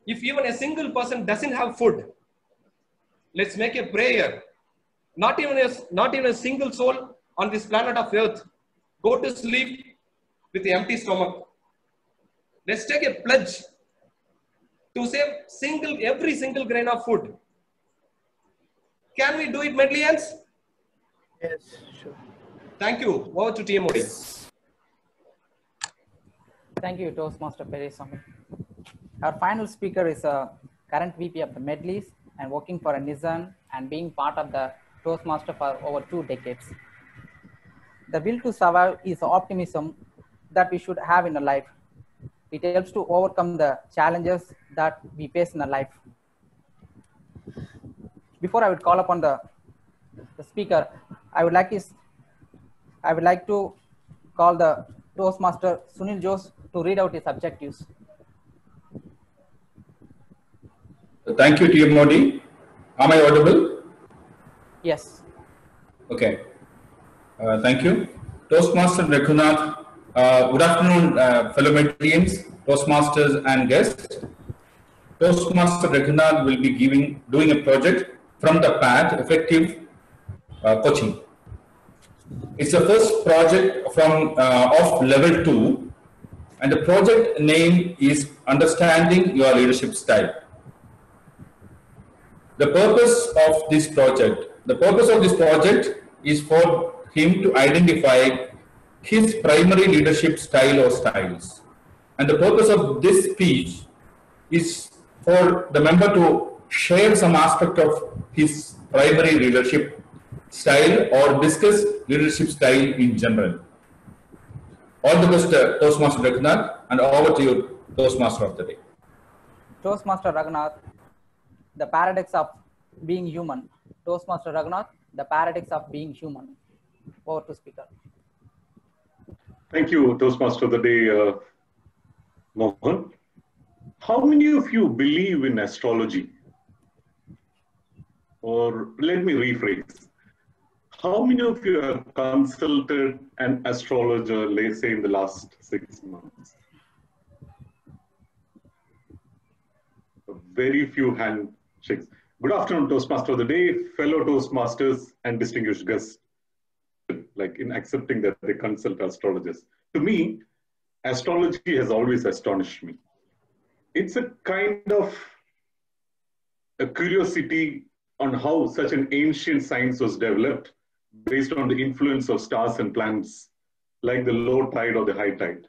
if even a single person doesn't have food. Let's make a prayer. Not even a single soul on this planet of earth go to sleep with an empty stomach. Let's take a pledge to save every single grain of food. Can we do it, Medlians? Yes, sure. Thank you. Over to TMOD. Thank you, Toastmaster Pereswamy. Our final speaker is a current VP of the Medleys and working for a Nissan and being part of the Toastmaster for over 2 decades. The will to survive is optimism that we should have in a life. It helps to overcome the challenges that we face in a life. Before I would call upon the speaker, I would like to call the Toastmaster Sunil Jose to read out his objectives. Thank you, TMOD. Am I audible? Yes. Okay. Thank you. Toastmaster Raghunath. Good afternoon, fellow Medlians, Toastmasters and guests. Toastmaster Raghunath will be doing a project from the path effective coaching. It's the first project from of level 2, and the project name is Understanding Your Leadership Style. The purpose of this project is for him to identify his primary leadership style or styles. And the purpose of this speech is for the member to share some aspect of his primary leadership style or discuss leadership style in general. All the best, Toastmaster Raghunath, and over to you, Toastmaster of the day. Toastmaster Raghunath, the paradox of being human. Toastmaster Raghunath, the paradox of being human. Over to speaker. Thank you, Toastmaster of the day, Mohan. How many of you believe in astrology? Or let me rephrase. How many of you have consulted an astrologer, let's say, in the last 6 months? Very few handshakes. Good afternoon, Toastmaster of the day, fellow Toastmasters and distinguished guests, like in accepting that they consult astrologers. To me, astrology has always astonished me. It's a kind of a curiosity on how such an ancient science was developed based on the influence of stars and planets, like the low tide or the high tide.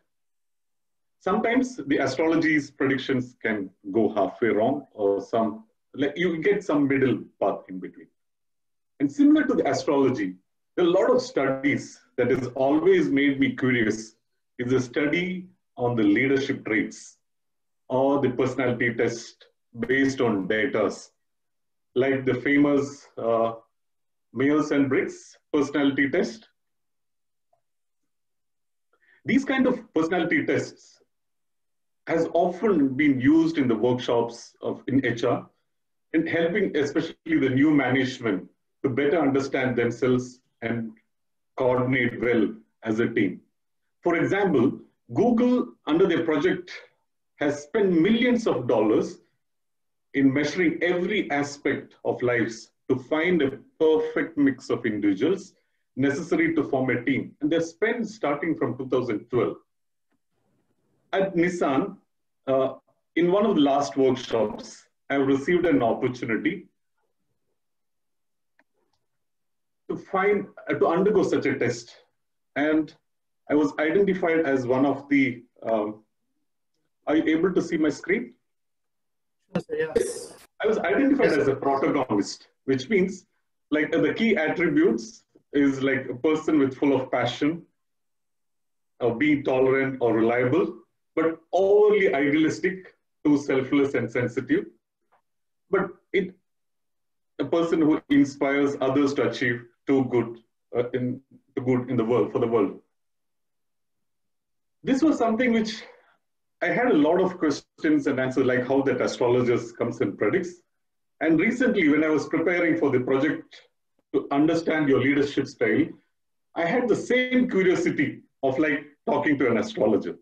Sometimes the astrology's predictions can go halfway wrong, or like you get some middle path in between. And similar to the astrology, there are a lot of studies that has always made me curious is the study on the leadership traits or the personality test based on data, like the famous Myers and Briggs personality test. These kind of personality tests has often been used in the workshops in HR in helping especially the new management to better understand themselves and coordinate well as a team. For example, Google, under their project, has spent millions of dollars in measuring every aspect of lives to find a perfect mix of individuals necessary to form a team. And they're spent starting from 2012. At Nissan, in one of the last workshops, I received an opportunity to undergo such a test. And I was identified as one of the, are you able to see my screen? Yes. I was identified as a protagonist, which means like the key attributes is like a person with full of passion, being tolerant or reliable, but overly idealistic, too selfless and sensitive. But a person who inspires others to achieve too good in the world, for the world. This was something which I had a lot of questions and answers, like how that astrologers comes and predicts. And recently, when I was preparing for the project to understand your leadership style, I had the same curiosity of like talking to an astrologer.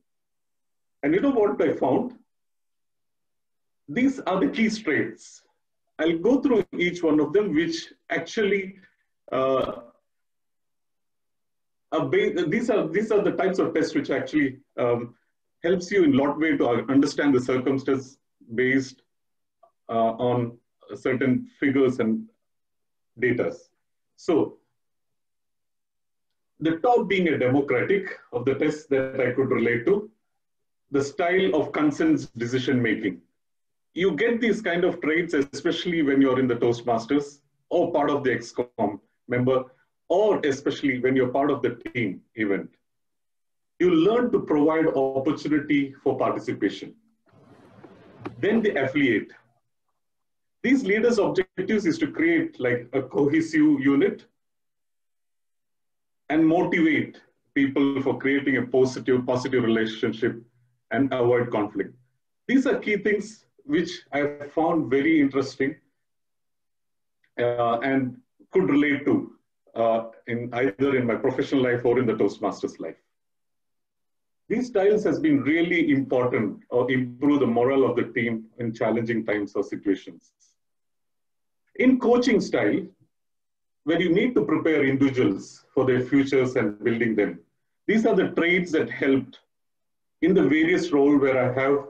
And you know what I found? These are the key traits. I'll go through each one of them, which actually these are the types of tests which actually helps you in a lot of way to understand the circumstance based on certain figures and data. So the top being a democratic of the tests that I could relate to, the style of consensus decision making. You get these kind of traits, especially when you're in the Toastmasters or part of the XCOM member, or especially when you're part of the team event. You learn to provide opportunity for participation. Then the affiliate. These leaders' objectives is to create like a cohesive unit and motivate people for creating a positive relationship and avoid conflict. These are key things which I found very interesting and could relate to in either in my professional life or in the Toastmasters life. These styles has been really important or improve the morale of the team in challenging times or situations. In coaching style, where you need to prepare individuals for their futures and building them, these are the traits that helped in the various roles where I have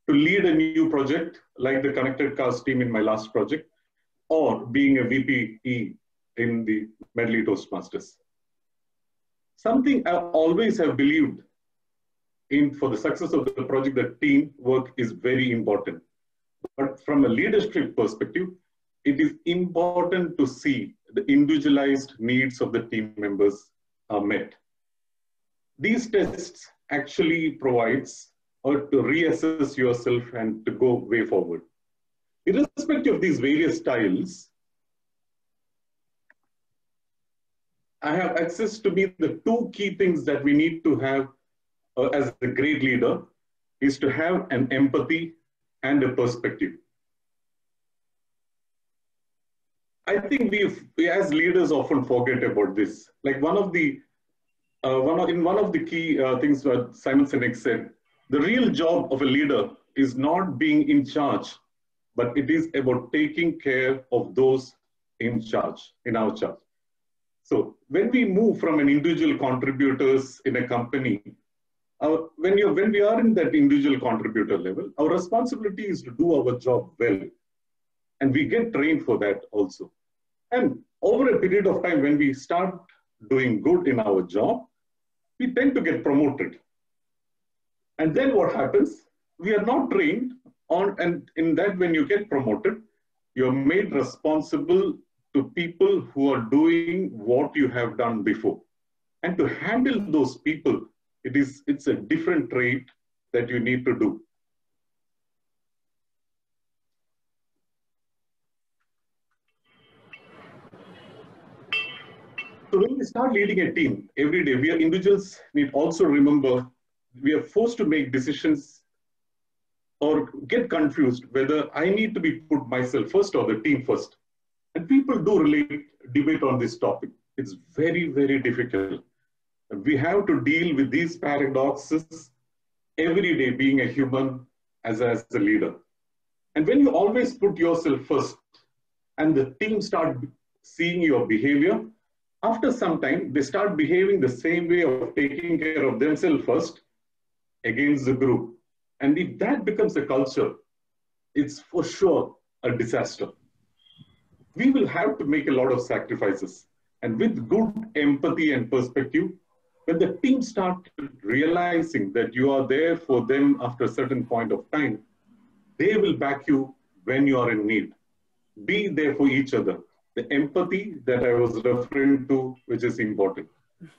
to lead a new project, like the Connected Cars team in my last project, or being a VPE in the Medley Toastmasters. Something I always have believed in for the success of the project, that teamwork is very important. But from a leadership perspective, it is important to see the individualized needs of the team members are met. These tests actually provides or to reassess yourself and to go way forward. Irrespective of these various styles, I have access to me the two key things that we need to have as a great leader is to have an empathy and a perspective. I think we as leaders often forget about this. Like one of the key things that Simon Sinek said, the real job of a leader is not being in charge, but it is about taking care of those in charge, in our charge. So when we move from an individual contributors in a company, when we are in that individual contributor level, our responsibility is to do our job well. And we get trained for that also. And over a period of time, when we start doing good in our job, we tend to get promoted. And then what happens? We are not trained on, and in that when you get promoted, you're made responsible to people who are doing what you have done before. And to handle those people, it's a different trait that you need to do. So when we start leading a team every day, we are individuals need also remember we are forced to make decisions or get confused whether I need to be put myself first or the team first. And people do debate on this topic. It's very, very difficult. We have to deal with these paradoxes every day, being a human as a leader. And when you always put yourself first and the team start seeing your behavior, after some time, they start behaving the same way of taking care of themselves first against the group. And if that becomes a culture, it's for sure a disaster. We will have to make a lot of sacrifices. And with good empathy and perspective, when the team start realizing that you are there for them after a certain point of time, they will back you when you are in need. Be there for each other. The empathy that I was referring to, which is important.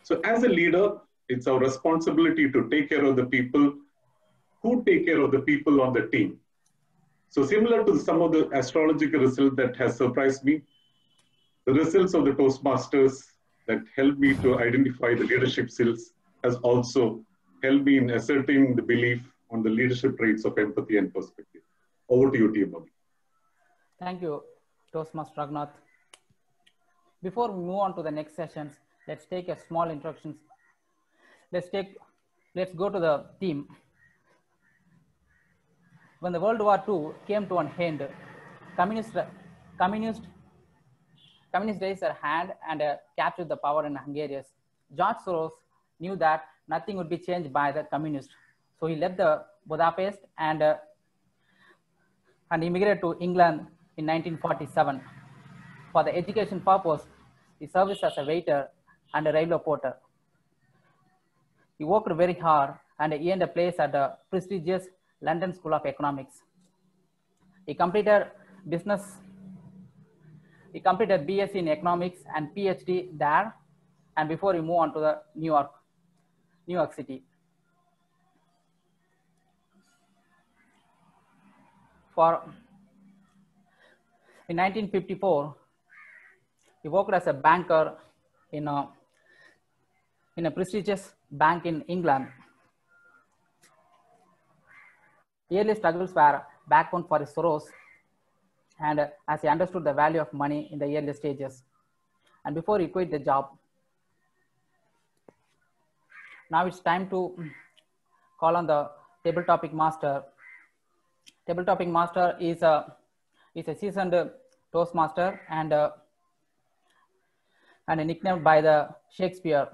So as a leader, it's our responsibility to take care of the people who take care of the people on the team. So similar to some of the astrological results that has surprised me, the results of the Toastmasters that helped me to identify the leadership skills has also helped me in asserting the belief on the leadership traits of empathy and perspective. Over to you, T. Bobby. Thank you, Toastmaster Raghunath. Before we move on to the next sessions, let's take a small introductions. Let's go to the theme. When the World War II came to an end, communists raised their hand and captured the power in Hungary. George Soros knew that nothing would be changed by the communists. So he left the Budapest and immigrated to England in 1947. For the education purpose, he served as a waiter and a railway porter. He worked very hard and he earned a place at the prestigious London School of Economics. He completed BSc in economics and PhD there, and before he moved on to the New York City. In 1954, he worked as a banker in a prestigious bank in England. Early struggles were backbone for Soros, and as he understood the value of money in the early stages. And before he quit the job, now it's time to call on the table topic master. Table topic master is a seasoned Toastmaster and nicknamed by the Shakespeare.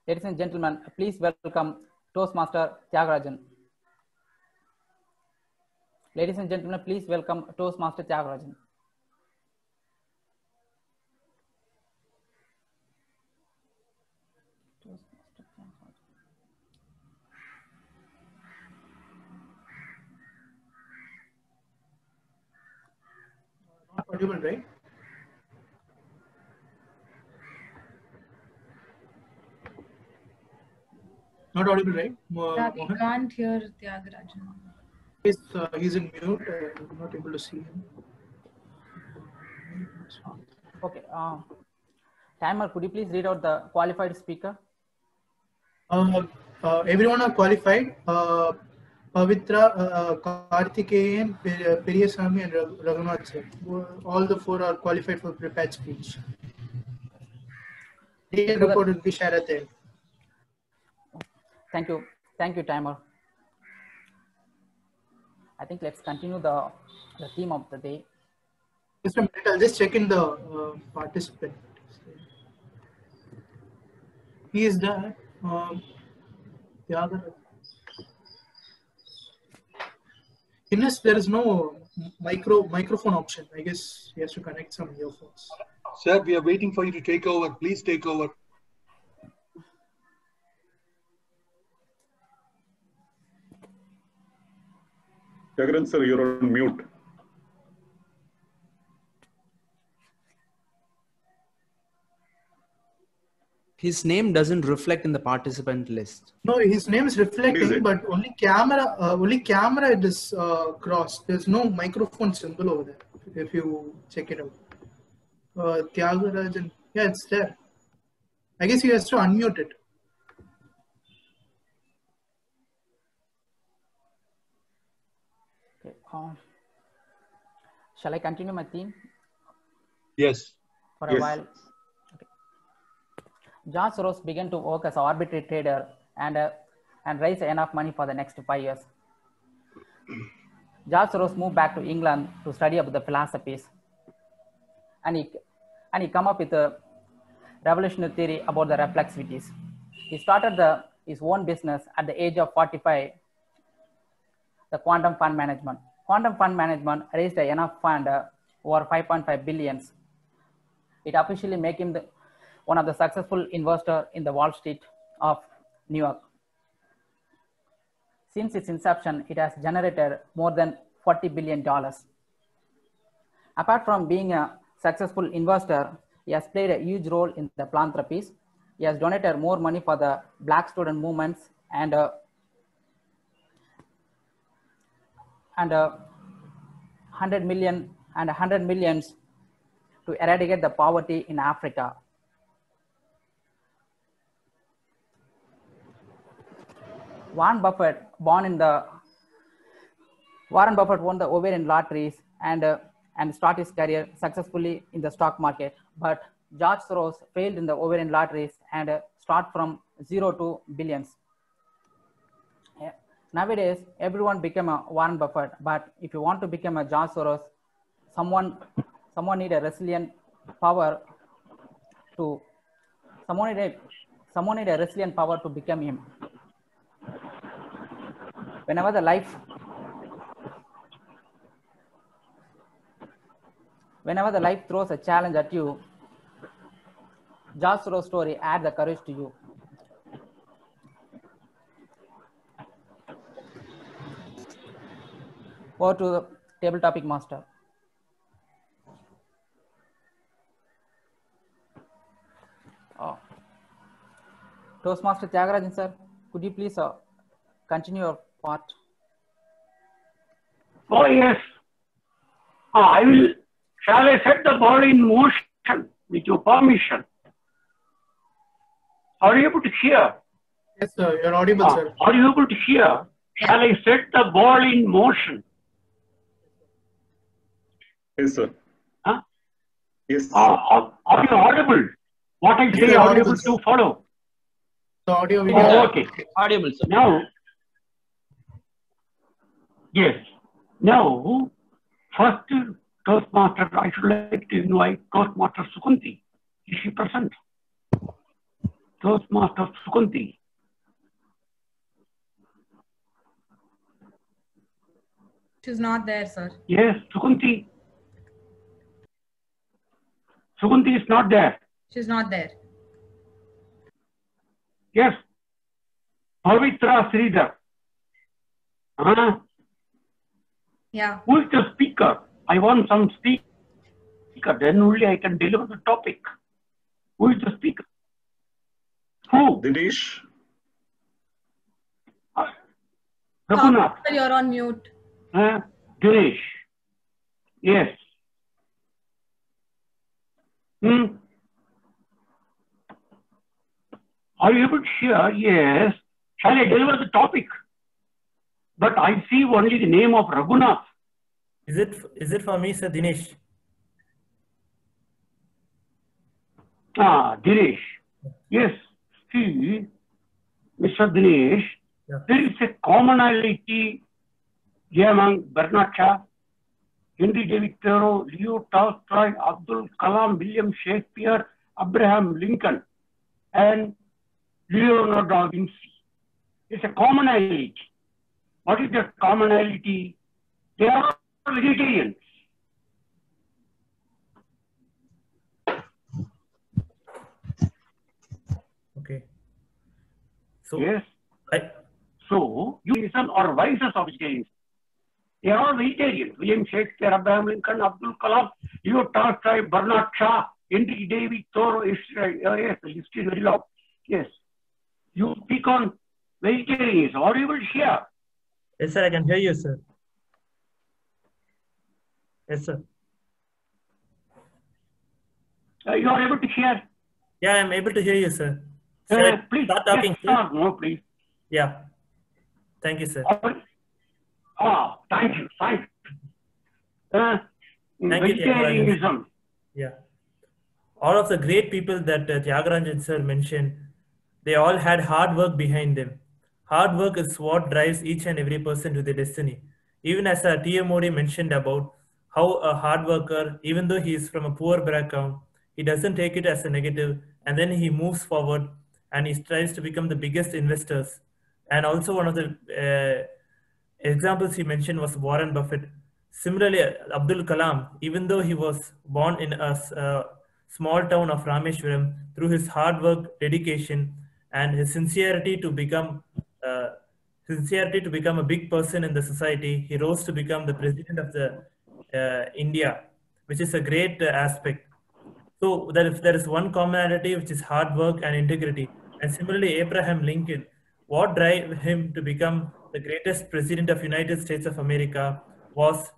Ladies and gentlemen, please welcome Toastmaster Tyagarajan. Ladies and gentlemen, please welcome Toastmaster Tyagarajan. Not audible, right? Not audible, right? Yeah, we can't hear Tyagarajan. He's in mute. I'm not able to see him. Okay. Timer, could you please read out the qualified speaker? Everyone are qualified. Pavitra, Karthikeyan, Periyasamy, and Raghunath sir. All the four are qualified for prepared speech. The report will be shared at the end. Thank you, Timer. I think let's continue the theme of the day. Just a minute, I'll just check in the participant. He is there. The other. Ines, there is no microphone option. I guess he has to connect some earphones. Sir, we are waiting for you to take over. Please take over. Jagaran sir, you're on mute. His name doesn't reflect in the participant list. No, his name is reflecting, but only camera it is crossed. There's no microphone symbol over there. If you check it out, Tyagarajan, yeah, it's there. I guess he has to unmute it. Okay. Shall I continue my theme? Yes. For a while. Okay. George Soros began to work as an arbitrary trader and raise enough money for the next 5 years. George Soros moved back to England to study about the philosophies, and he come up with a revolutionary theory about the reflexivities. He started his own business at the age of 45, the quantum fund management. Quantum fund management raised enough fund over 5.5 billions. It officially made him one of the successful investors in the Wall Street of New York. Since its inception, it has generated more than $40 billion. Apart from being a successful investor, he has played a huge role in the philanthropies. He has donated more money for the Black student movements and 100 millions to eradicate the poverty in Africa. Warren Buffett won the ovarian lotteries and started his career successfully in the stock market. But George Soros failed in the ovarian lotteries and start from zero to billions. Nowadays, everyone became a Warren Buffett, but if you want to become a George Soros, someone need a resilient power to become him. Whenever the life throws a challenge at you, George Soros' story adds the courage to you. Over to the table topic master. Toastmaster Tyagarajan sir, could you please continue your part? Oh yes. I will. Shall I set the ball in motion with your permission? Are you able to hear? Yes, sir. You're audible, sir. Are you able to hear? Shall I set the ball in motion? Yes, sir. Huh? Yes. Are you audible? What I say, are you able to follow? The audio video. Oh, okay. Audible, sir. Now, yes. Now, first Toastmaster, I should like to invite Toastmaster Sukunti. Is she present? Toastmaster Sukunti. She's not there, sir. Yes, Sukunti. Sukunti is not there. She's not there. Yes. Pavitra Sridhar. Yeah. Who is the speaker? I want some speaker. Then only I can deliver the topic. Who is the speaker? Who? Dinesh. Raghunath. You're on mute. Dinesh. Yes. Are you able to hear? Yes. Shall I deliver the topic? But I see only the name of Raghunath. Is it for me, sir, Dinesh? Dinesh. Yes. See, Mr. Dinesh, there is a commonality among Bernard Shaw, Henry David Thoreau, Leo Tolstoy, Abdul Kalam, William Shakespeare, Abraham Lincoln, and Leonardo da Vinci. It's a commonality. What is the commonality? They are all vegetarians. Okay. So yes. So you listen or vices of vegetarians. They are all vegetarians. William Shakespeare, Abraham Lincoln, Abdul Kalam, Leo Tolstoy, Bernard Shaw, Henry David Thoreau. Yes, the list is very long. Yes. You speak on vegetarians. Are you able to hear? Yes, sir, I can hear you, sir. Yes, sir. You are able to hear? Yeah, I am able to hear you, sir. Please start talking, yes, no, please. Yeah. Thank you, sir. Thank you. Thank you. Thank you, Vegetarianism. Yeah. all of the great people that Tyagarajan sir mentioned, they all had hard work behind them. Hard work is what drives each and every person to their destiny. Even as T.M. Modi mentioned about how a hard worker, even though he is from a poor background, he doesn't take it as a negative, and then he moves forward and he tries to become the biggest investors. And also one of the examples he mentioned was Warren Buffett. Similarly, Abdul Kalam, even though he was born in a small town of Rameshwaram, through his hard work, dedication, and his sincerity to become a big person in the society, he rose to become the president of the India, which is a great aspect. So there is one commonality, which is hard work and integrity. And similarly, Abraham Lincoln, what drove him to become the greatest president of United States of America was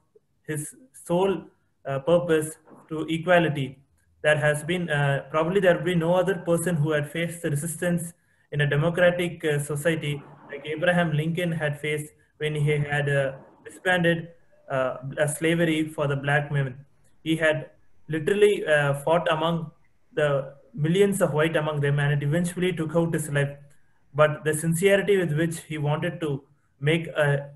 his sole purpose to equality. There has been probably there will be no other person who had faced the resistance in a democratic society like Abraham Lincoln had faced when he had disbanded slavery for the black men. He had literally fought among the millions of white among them, and it eventually took out his life. But the sincerity with which he wanted to make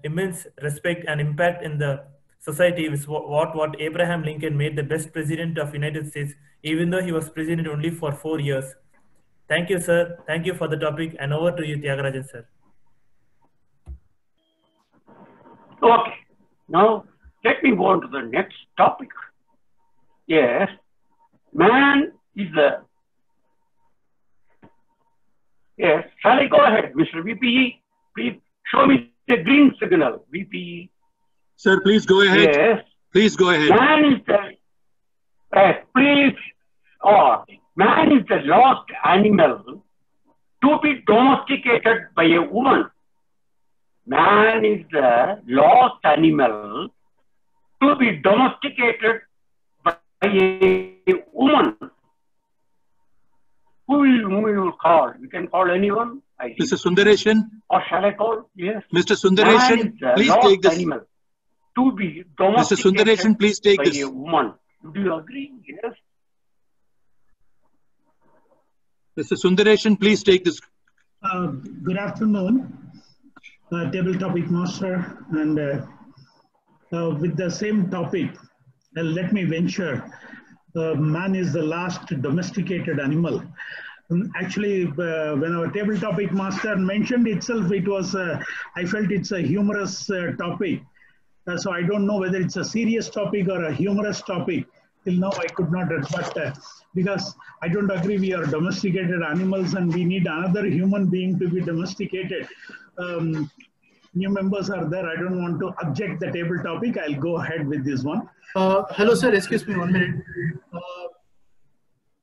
immense respect and impact in the society is what Abraham Lincoln made the best president of United States, even though he was president only for 4 years. Thank you, sir. Thank you for the topic, and over to you, Tyagarajan, sir. Okay, now let me go on to the next topic. Yes, man is a... Yes, shall I go ahead, Mr. VPE? Please show me the green signal, VPE. Sir, please go ahead. Yes. Please go ahead. Man is the... man is the last animal to be domesticated by a woman. Man is the last animal to be domesticated by a woman. Who will you call? You can call anyone. Mr. Sundareshan? Or shall I call? Yes. Mr. Sundareshan, please take this. Animal to be Mr. Sundareshan, please take by this. a woman. Do you agree? Yes. Mr. Sundareshan, please take this. Good afternoon, table topic master, and with the same topic, let me venture. Man is the last domesticated animal. Actually, when our table topic master mentioned itself, it was I felt it's a humorous topic. So I don't know whether it's a serious topic or a humorous topic. Till now, I could not, but because I don't agree we are domesticated animals and we need another human being to be domesticated. New members are there. I don't want to object the table topic. I'll go ahead with this one. Hello, sir. Excuse me 1 minute.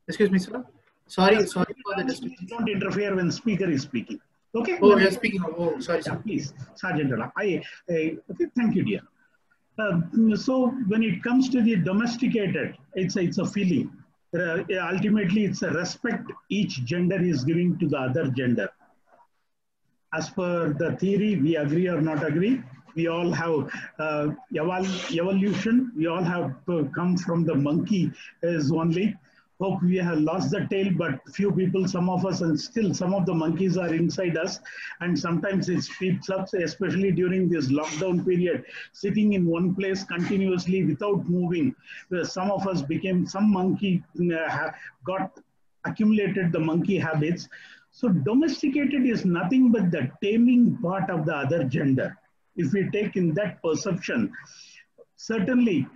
Excuse me, sir. Sorry for the disturbance. Don't interfere when speaker is speaking. Okay. Oh, we are speaking. Oh, sorry, sir. Yeah, please, Sergeant. Okay, thank you, dear. So when it comes to the domesticated, it's a feeling. Ultimately, it's a respect each gender is giving to the other gender. As per the theory, we agree or not agree. We all have evolution. We all have come from the monkey is only. Hope we have lost the tail, but few people, some of us, and still some of the monkeys are inside us. And sometimes it speeds up, especially during this lockdown period, sitting in one place continuously without moving. Some of us became, some monkey got accumulated the monkey habits. So domesticated is nothing but the taming part of the other gender. If we take in that perception, certainly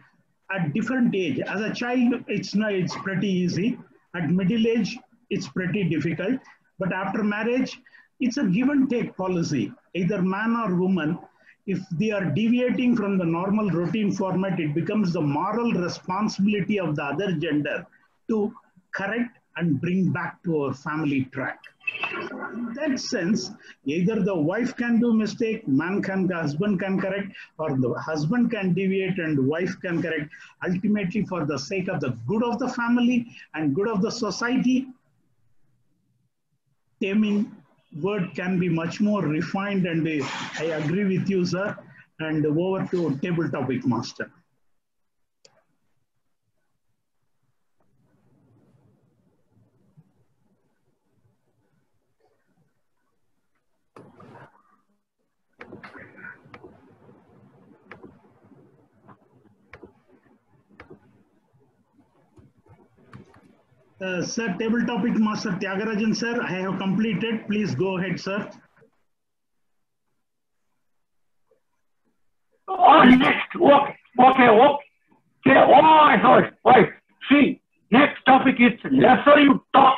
at different age, as a child, it's pretty easy. At middle age, it's pretty difficult. But after marriage, it's a give and take policy. Either man or woman, if they are deviating from the normal routine format, it becomes the moral responsibility of the other gender to correct and bring back to our family track. In that sense, either the wife can do mistake, husband can correct, or the husband can deviate and wife can correct. Ultimately, for the sake of the good of the family and good of the society, taming word can be much more refined, and I agree with you, sir. And over to table topic master. Sir, table topic master Tyagarajan sir, I have completed. Please go ahead, sir. Oh, next. Okay. Oh, sorry. See, next topic is lesser you talk,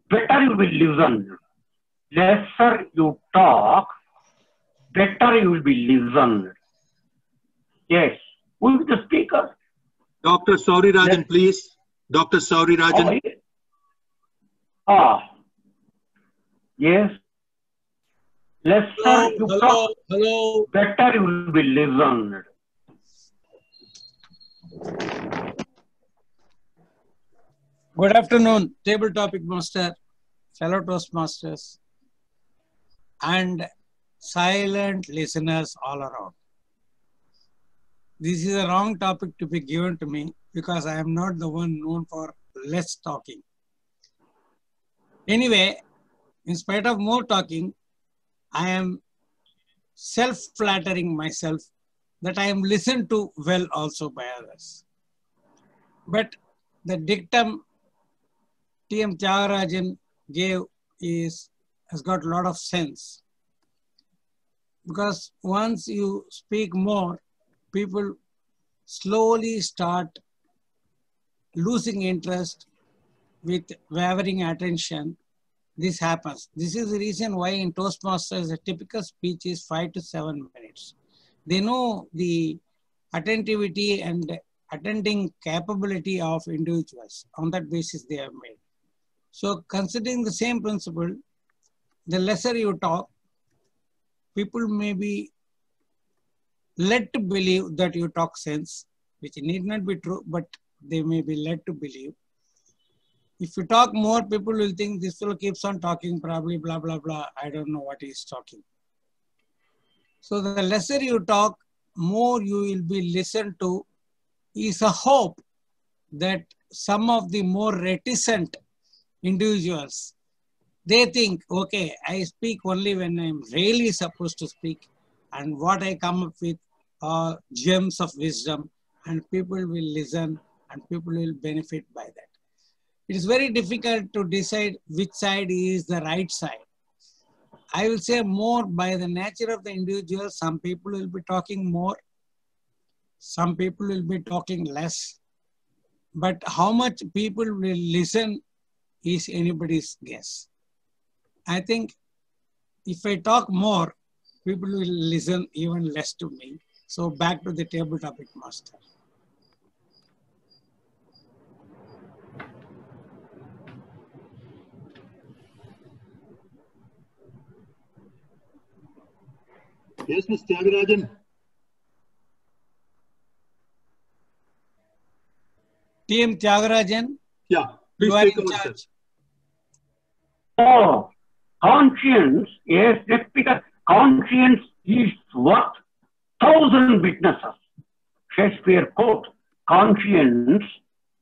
better you will listen. Lesser you talk, better you will be listened. Yes. Who is the speaker? Dr. Sauri Rajan, please. Dr. Sauri Rajan. Yes. Lesser you talk, better you will be listened. Good afternoon, table topic master, fellow Toastmasters, and silent listeners all around. This is a wrong topic to be given to me because I am not the one known for less talking. Anyway, in spite of more talking, I am self-flattering myself that I am listened to well also by others. But the dictum T.M. Tyagarajan gave has got a lot of sense. Because once you speak more, people slowly start losing interest with wavering attention. This happens. This is the reason why in Toastmasters, a typical speech is 5 to 7 minutes. They know the attentivity and attending capability of individuals. On that basis, they have made. So considering the same principle, the lesser you talk, people may be led to believe that you talk sense, which need not be true, but they may be led to believe. If you talk more, people will think this fellow keeps on talking, probably blah, blah, blah. I don't know what he's talking. So the lesser you talk, more you will be listened to, is a hope that some of the more reticent individuals, they think, okay, I speak only when I'm really supposed to speak, and what I come up with are gems of wisdom, and people will listen and people will benefit by that. It is very difficult to decide which side is the right side. I will say more by the nature of the individual. Some people will be talking more. Some people will be talking less. But how much people will listen is anybody's guess. I think if I talk more, people will listen even less to me. So back to the table topic master. Yes, Mr. Tyagarajan. T.M. Tyagarajan. Yeah, please take over, sir. Oh, conscience, yes, let's speak of conscience is worth 1,000 witnesses. Shakespeare quote, conscience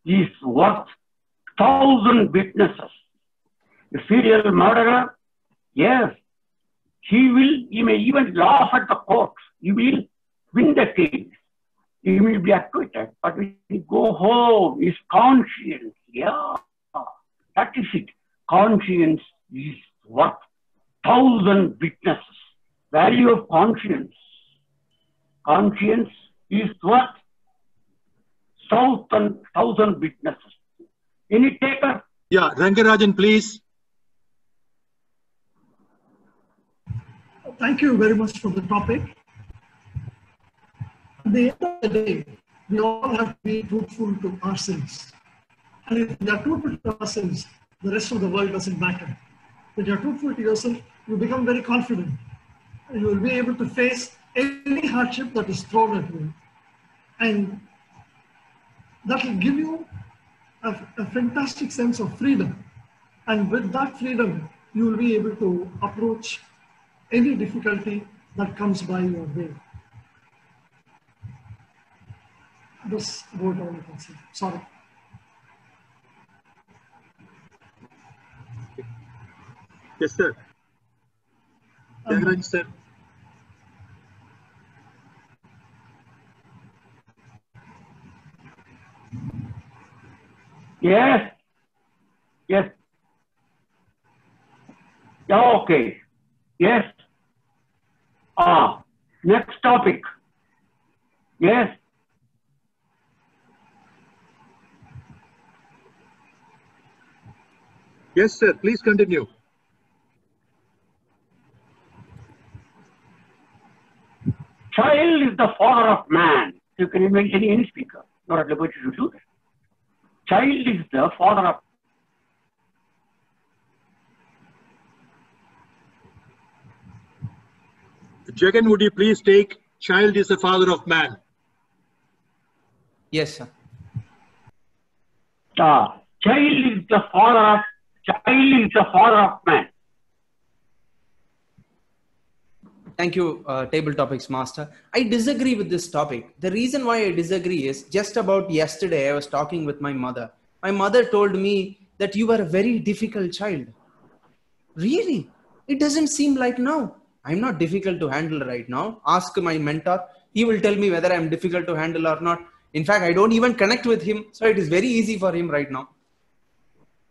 is worth 1,000 witnesses. A serial murderer, yes, he may even laugh at the court. He will win the case. He will be acquitted. But when he go home, his conscience, yeah, that is it. Conscience is worth 1,000 witnesses. Value of conscience. Conscience is worth 1,000 witnesses. Any taker? Yeah, Rangarajan, please. Thank you very much for the topic. At the end of the day, we all have to be truthful to ourselves. And if we are truthful to ourselves, the rest of the world doesn't matter. When you're truthful to yourself, you become very confident. And you will be able to face any hardship that is thrown at you. And that will give you a fantastic sense of freedom. And with that freedom, you will be able to approach any difficulty that comes by your way. That's about all I can say. Sorry. Yes, sir. Tyagarajan, sir. Yes. Yes. Yeah, okay. Yes. Next topic. Yes. Yes, sir. Please continue. Child is the father of man. You can imagine any speaker. Not at liberty to do that. Child is the father of. Jagan, would you please take child is the father of man? Yes, sir. Child is the father of man. Thank you, Table Topics Master. I disagree with this topic. The reason why I disagree is just about yesterday I was talking with my mother. My mother told me that you are a very difficult child. Really? It doesn't seem like now. I'm not difficult to handle right now. Ask my mentor. He will tell me whether I'm difficult to handle or not. In fact, I don't even connect with him. So it is very easy for him right now.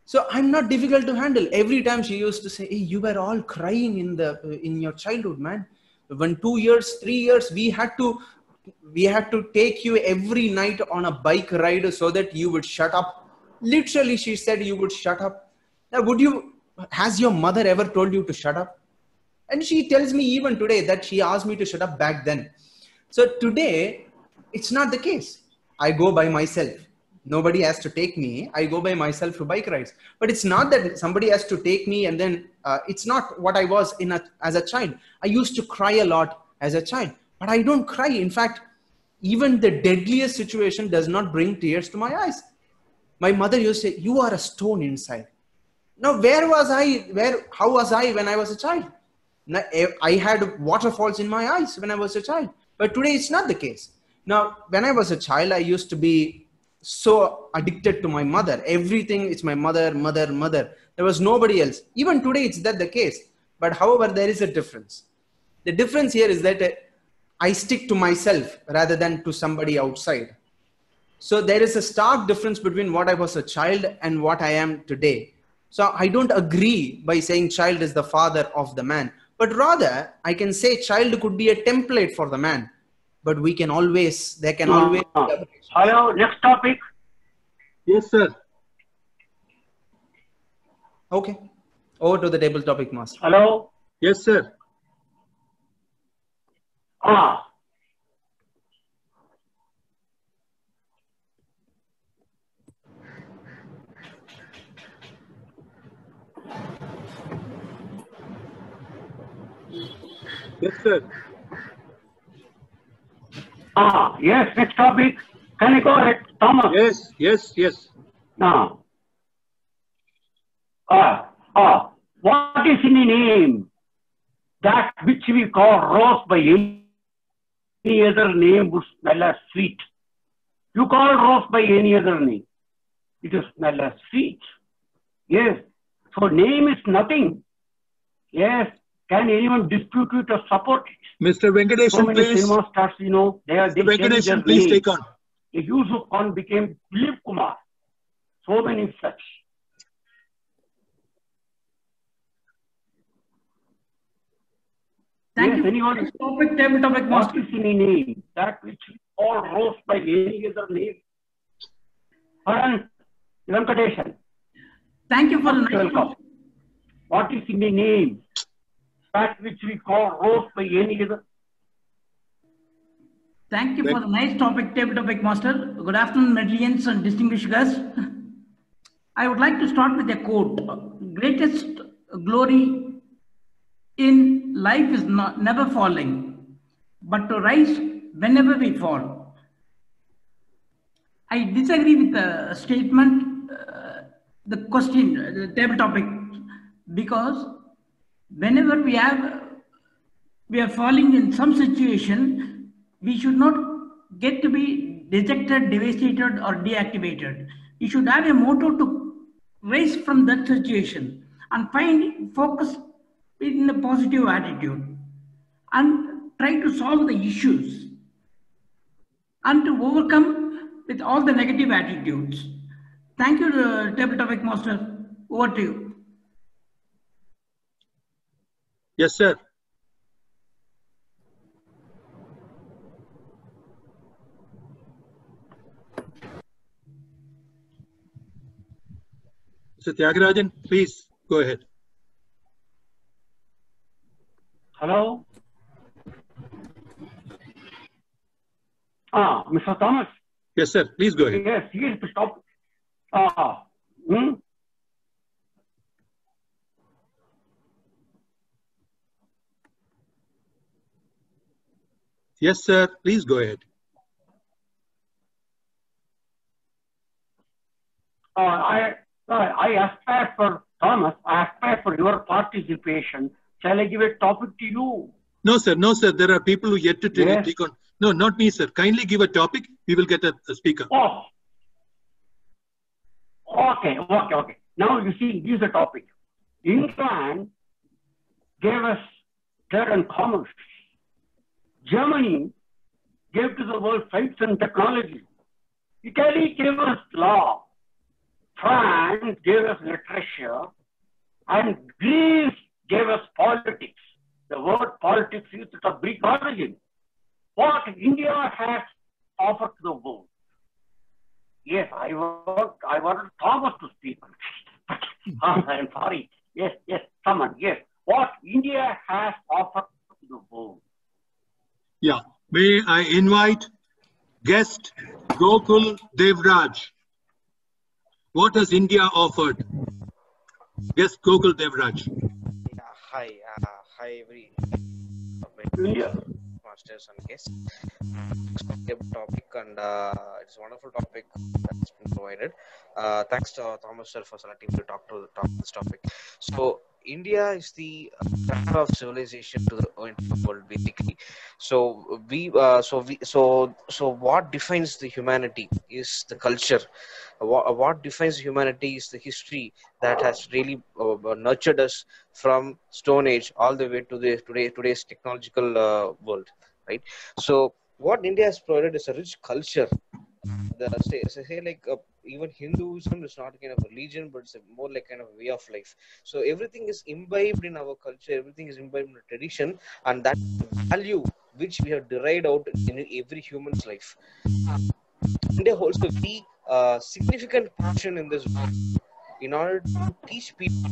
So I'm not difficult to handle. Every time she used to say, hey, you were all crying in your childhood, man. When 2 years, 3 years, we had to take you every night on a bike ride so that you would shut up. Literally, she said you would shut up. Now, has your mother ever told you to shut up? And she tells me even today that she asked me to shut up back then. So today, it's not the case. I go by myself. Nobody has to take me. I go by myself to bike rides. But it's not that somebody has to take me and then it's not what I was as a child. I used to cry a lot as a child, but I don't cry. In fact, even the deadliest situation does not bring tears to my eyes. My mother used to say, you are a stone inside. Now, how was I when I was a child? I had waterfalls in my eyes when I was a child, but today it's not the case. Now, when I was a child, I used to be so addicted to my mother. Everything is my mother. There was nobody else. Even today, it's that the case. But however, there is a difference. The difference here is that I stick to myself rather than to somebody outside. So there is a stark difference between what I was a child and what I am today. So I don't agree by saying child is the father of the man, but rather I can say child could be a template for the man, but there can always Hello, next topic. Yes, sir. Okay. Over to the table topic master. Hello. Yes, sir. Yes, sir. Yes, next topic. Can I go ahead, Thomas? Yes. Now, what is in the name? That which we call rose by any other name would smell as sweet. You call rose by any other name, it will smell as sweet. Yes. So name is nothing. Yes. Can anyone dispute it or support it? Mr. Venkatesan, so many please. cinema stars, they are Venkatesan, please take on. The Yusuf Khan became Dilip Kumar. So many such. Thank yes, you. Anyone? Table topic What is any name? That which all rose by any other name. Venkatesan. Thank you for the nice. What is in the name? That which we call rose by any other. Thank you for the nice topic, table topic master. Good afternoon, Medrians and distinguished guests. I would like to start with a quote. Greatest glory in life is never falling, but to rise whenever we fall. I disagree with the statement, the question, the table topic, because whenever we are falling in some situation, we should not get to be dejected, devastated, or deactivated. We should have a motto to rise from that situation and find focus in a positive attitude and try to solve the issues and to overcome with all the negative attitudes. Thank you, table topic master. Over to you. Yes, sir. Mr. Tyagarajan, please go ahead. Hello? Mr. Thomas. Yes, sir. Please go ahead. Yes, here's the topic. Yes, sir. Please go ahead. I aspire for, Thomas, I aspire for your participation. Shall I give a topic to you? No, sir. No, sir. There are people who yet to Yes. take on. No, not me, sir. Kindly give a topic. We will get a speaker. Oh. Okay. Now you see, here's the topic. England gave us trade and commerce. Germany gave to the world science and technology. Italy gave us law. France gave us literature. And Greece gave us politics. The word politics is of Greek origin. What India has offered to the world. Yes, I wanted Thomas to speak. I'm sorry. Yes, someone. Yes. What India has offered to the world. Yeah. May I invite guest Gokul Devraj. What has India offered? Guest Gokul Devraj. Yeah, hi every masters and guests. Topic and it's a wonderful topic that's been provided. Thanks to Thomas sir for selecting to talk this topic. So India is the center of civilization to the world, basically. So what defines the humanity is the culture. What defines humanity is the history that has really nurtured us from Stone Age all the way to the today's technological world, right? So what India has provided is a rich culture. Even Hinduism is not a kind of religion, but it's more like kind of a way of life. So everything is imbibed in our culture, everything is imbibed in the tradition, and that value which we have derived out in every human's life. India holds a very significant portion in this world in order to teach people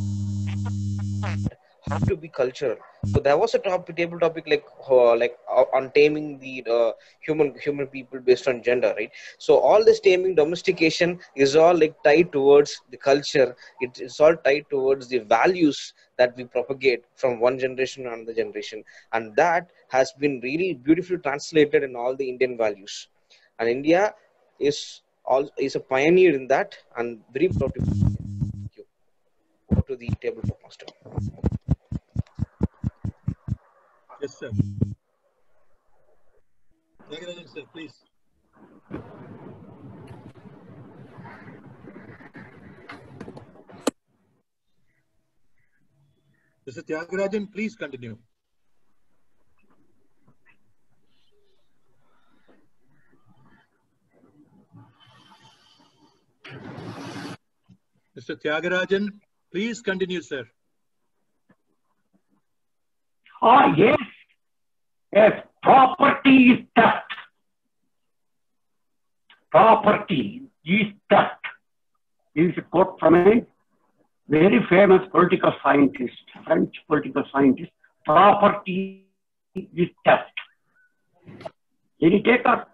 how to be cultural. So there was a table topic on taming the human people based on gender, right? So all this taming, domestication is all like tied towards the culture. It's all tied towards the values that we propagate from one generation to another generation, and that has been really beautifully translated in all the Indian values. And India is a pioneer in that, and very proud to be. Thank you. Over to the tabletop master. Yes, sir. Tyagarajan, sir, please. Mr. Tyagarajan, please continue. Mr. Tyagarajan, please continue, sir. Yes. Yes, property is theft. Property is theft. This is a quote from a very famous political scientist, French political scientist. Property is theft. Any taker?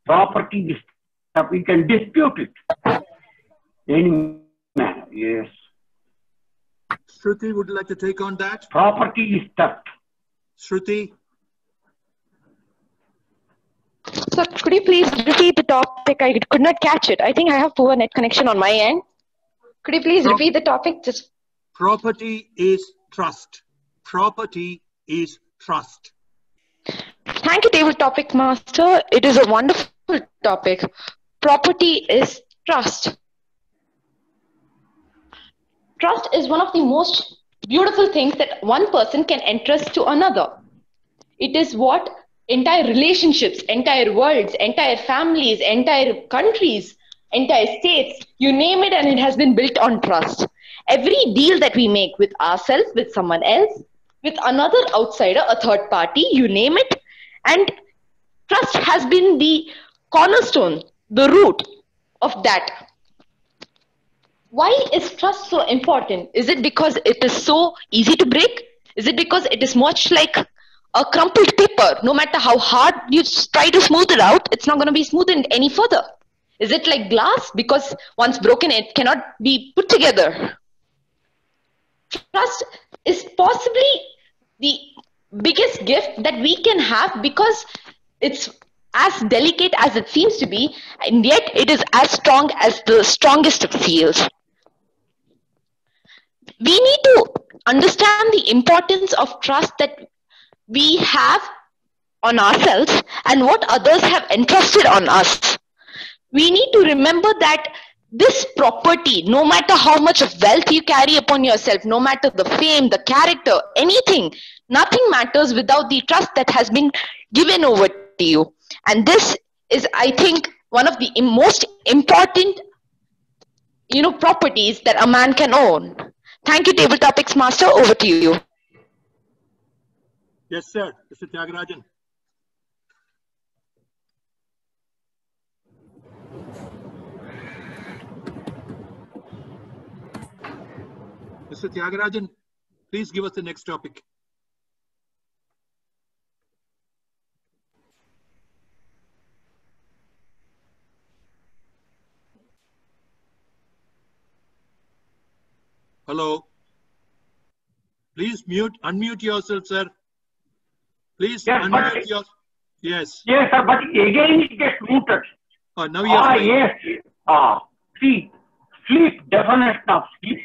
Property is theft. We can dispute it. Any manner, yes. Shruti, would you like to take on that? Property is theft. Shruti? So could you please repeat the topic? I could not catch it. I think I have poor net connection on my end. Could you please repeat the topic? Property is trust. Property is trust. Thank you, table topic master. It is a wonderful topic. Property is trust. Trust is one of the most beautiful things that one person can entrust to another. It is what entire relationships, entire worlds, entire families, entire countries entire states, you name it, and it has been built on trust. Every deal that we make with ourselves, with someone else, with another outsider, a third party, you name it, and trust has been the cornerstone, the root of that. Why is trust so important? Is it because it is so easy to break? Is it because it is much like a crumpled paper? No matter how hard you try to smooth it out, it's not going to be smoothened any further. Is it like glass? Because once broken, it cannot be put together. Trust is possibly the biggest gift that we can have because it's as delicate as it seems to be, and yet it is as strong as the strongest of seals. We need to understand the importance of trust that we have on ourselves and what others have entrusted on us. We need to remember that this property, no matter how much of wealth you carry upon yourself, no matter the fame, the character, anything, nothing matters without the trust that has been given over to you. And this is, I think, one of the most important, properties that a man can own. Thank you, Table Topics Master. Over to you. Yes, sir. Mr. Tyagarajan. Mr. Tyagarajan, please give us the next topic. Hello. Please unmute yourself, sir. Please unmute your. Yes. Yes, sir, but again it gets muted. Oh, now you are. Yes. See, sleep, definition of sleep.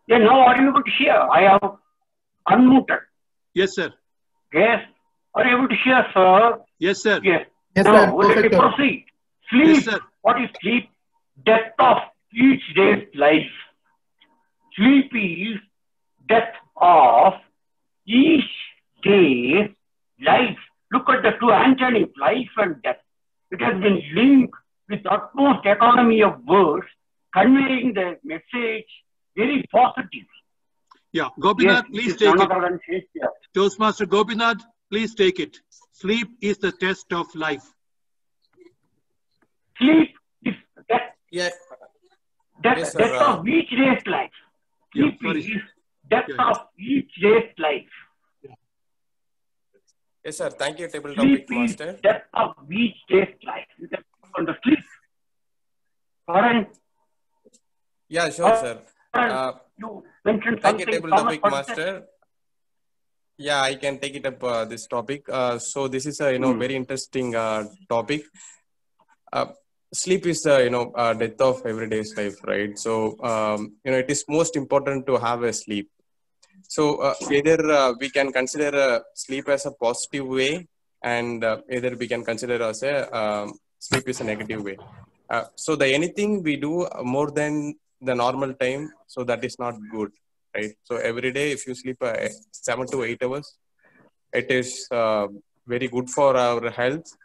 Yeah, now are you able to hear? I have unmuted. Yes, sir. Yes. Are you able to hear, sir? Yes, sir. Yes. Yes, now, sir. let me Perfect. proceed. Sleep. Yes, sir. What is sleep? Death of each day's life. Sleep is death of each day's life. Look at the two antonyms, life and death. It has been linked with utmost economy of words, conveying the message very positive. Yeah, Gopinath, please take it. Toastmaster Gopinath, please take it. Sleep is the test of life. Sleep is death. Yeah. Death of each day's life. Sleep is death of each day's life. Yes, sir. Thank you, Table Sleep Topic Master. Death of each day's life. You can on the sleep. Karan. Yeah, sure, sir. You mentioned Thank you, something. Table Topic Master. Yeah, I can take it up this topic. So this is a very interesting topic. Sleep is the death of everyday's life, right? So it is most important to have a sleep. So either we can consider sleep as a positive way, and either we can consider as a sleep is a negative way. So anything we do more than the normal time, so that is not good, right? So every day, if you sleep 7 to 8 hours, it is very good for our health.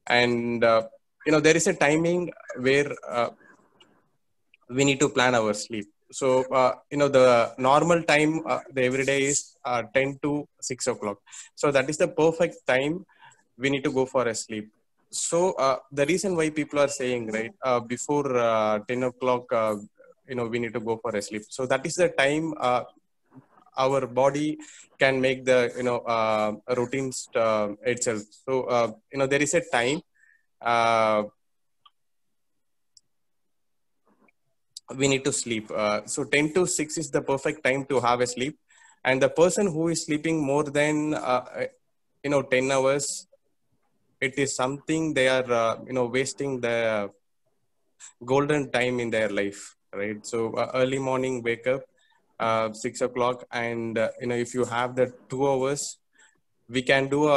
And there is a timing where we need to plan our sleep. So the normal time the every day is 10 to 6 o'clock. So that is the perfect time we need to go for a sleep. So the reason why people are saying, right, before 10 o'clock, we need to go for a sleep. So that is the time our body can make the routines itself. So there is a time we need to sleep. So 10 to 6 is the perfect time to have a sleep. And the person who is sleeping more than 10 hours, it is something they are wasting the golden time in their life, right? So early morning wake up 6 o'clock, and if you have the 2 hours, we can do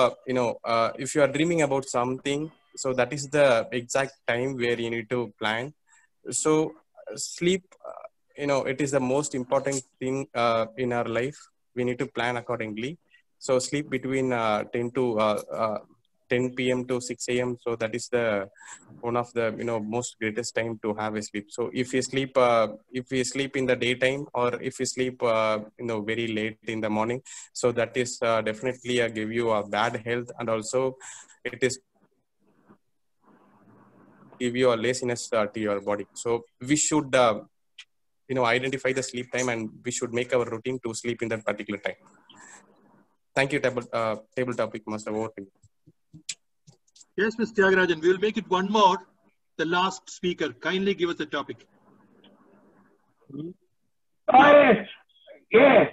if you are dreaming about something, so that is the exact time where you need to plan. So sleep, it is the most important thing in our life. We need to plan accordingly. So sleep between 10 10 p.m. to 6 a.m. So that is the one of the most greatest time to have a sleep. So if you sleep in the daytime, or if you sleep very late in the morning, so that is definitely give you a bad health, and also it is give you a laziness to your body. So we should identify the sleep time, and we should make our routine to sleep in that particular time. Thank you, table topic master. Over to you. Yes, Mr. Tyagarajan, we will make it one more. The last speaker, kindly give us the topic. Yes, yes.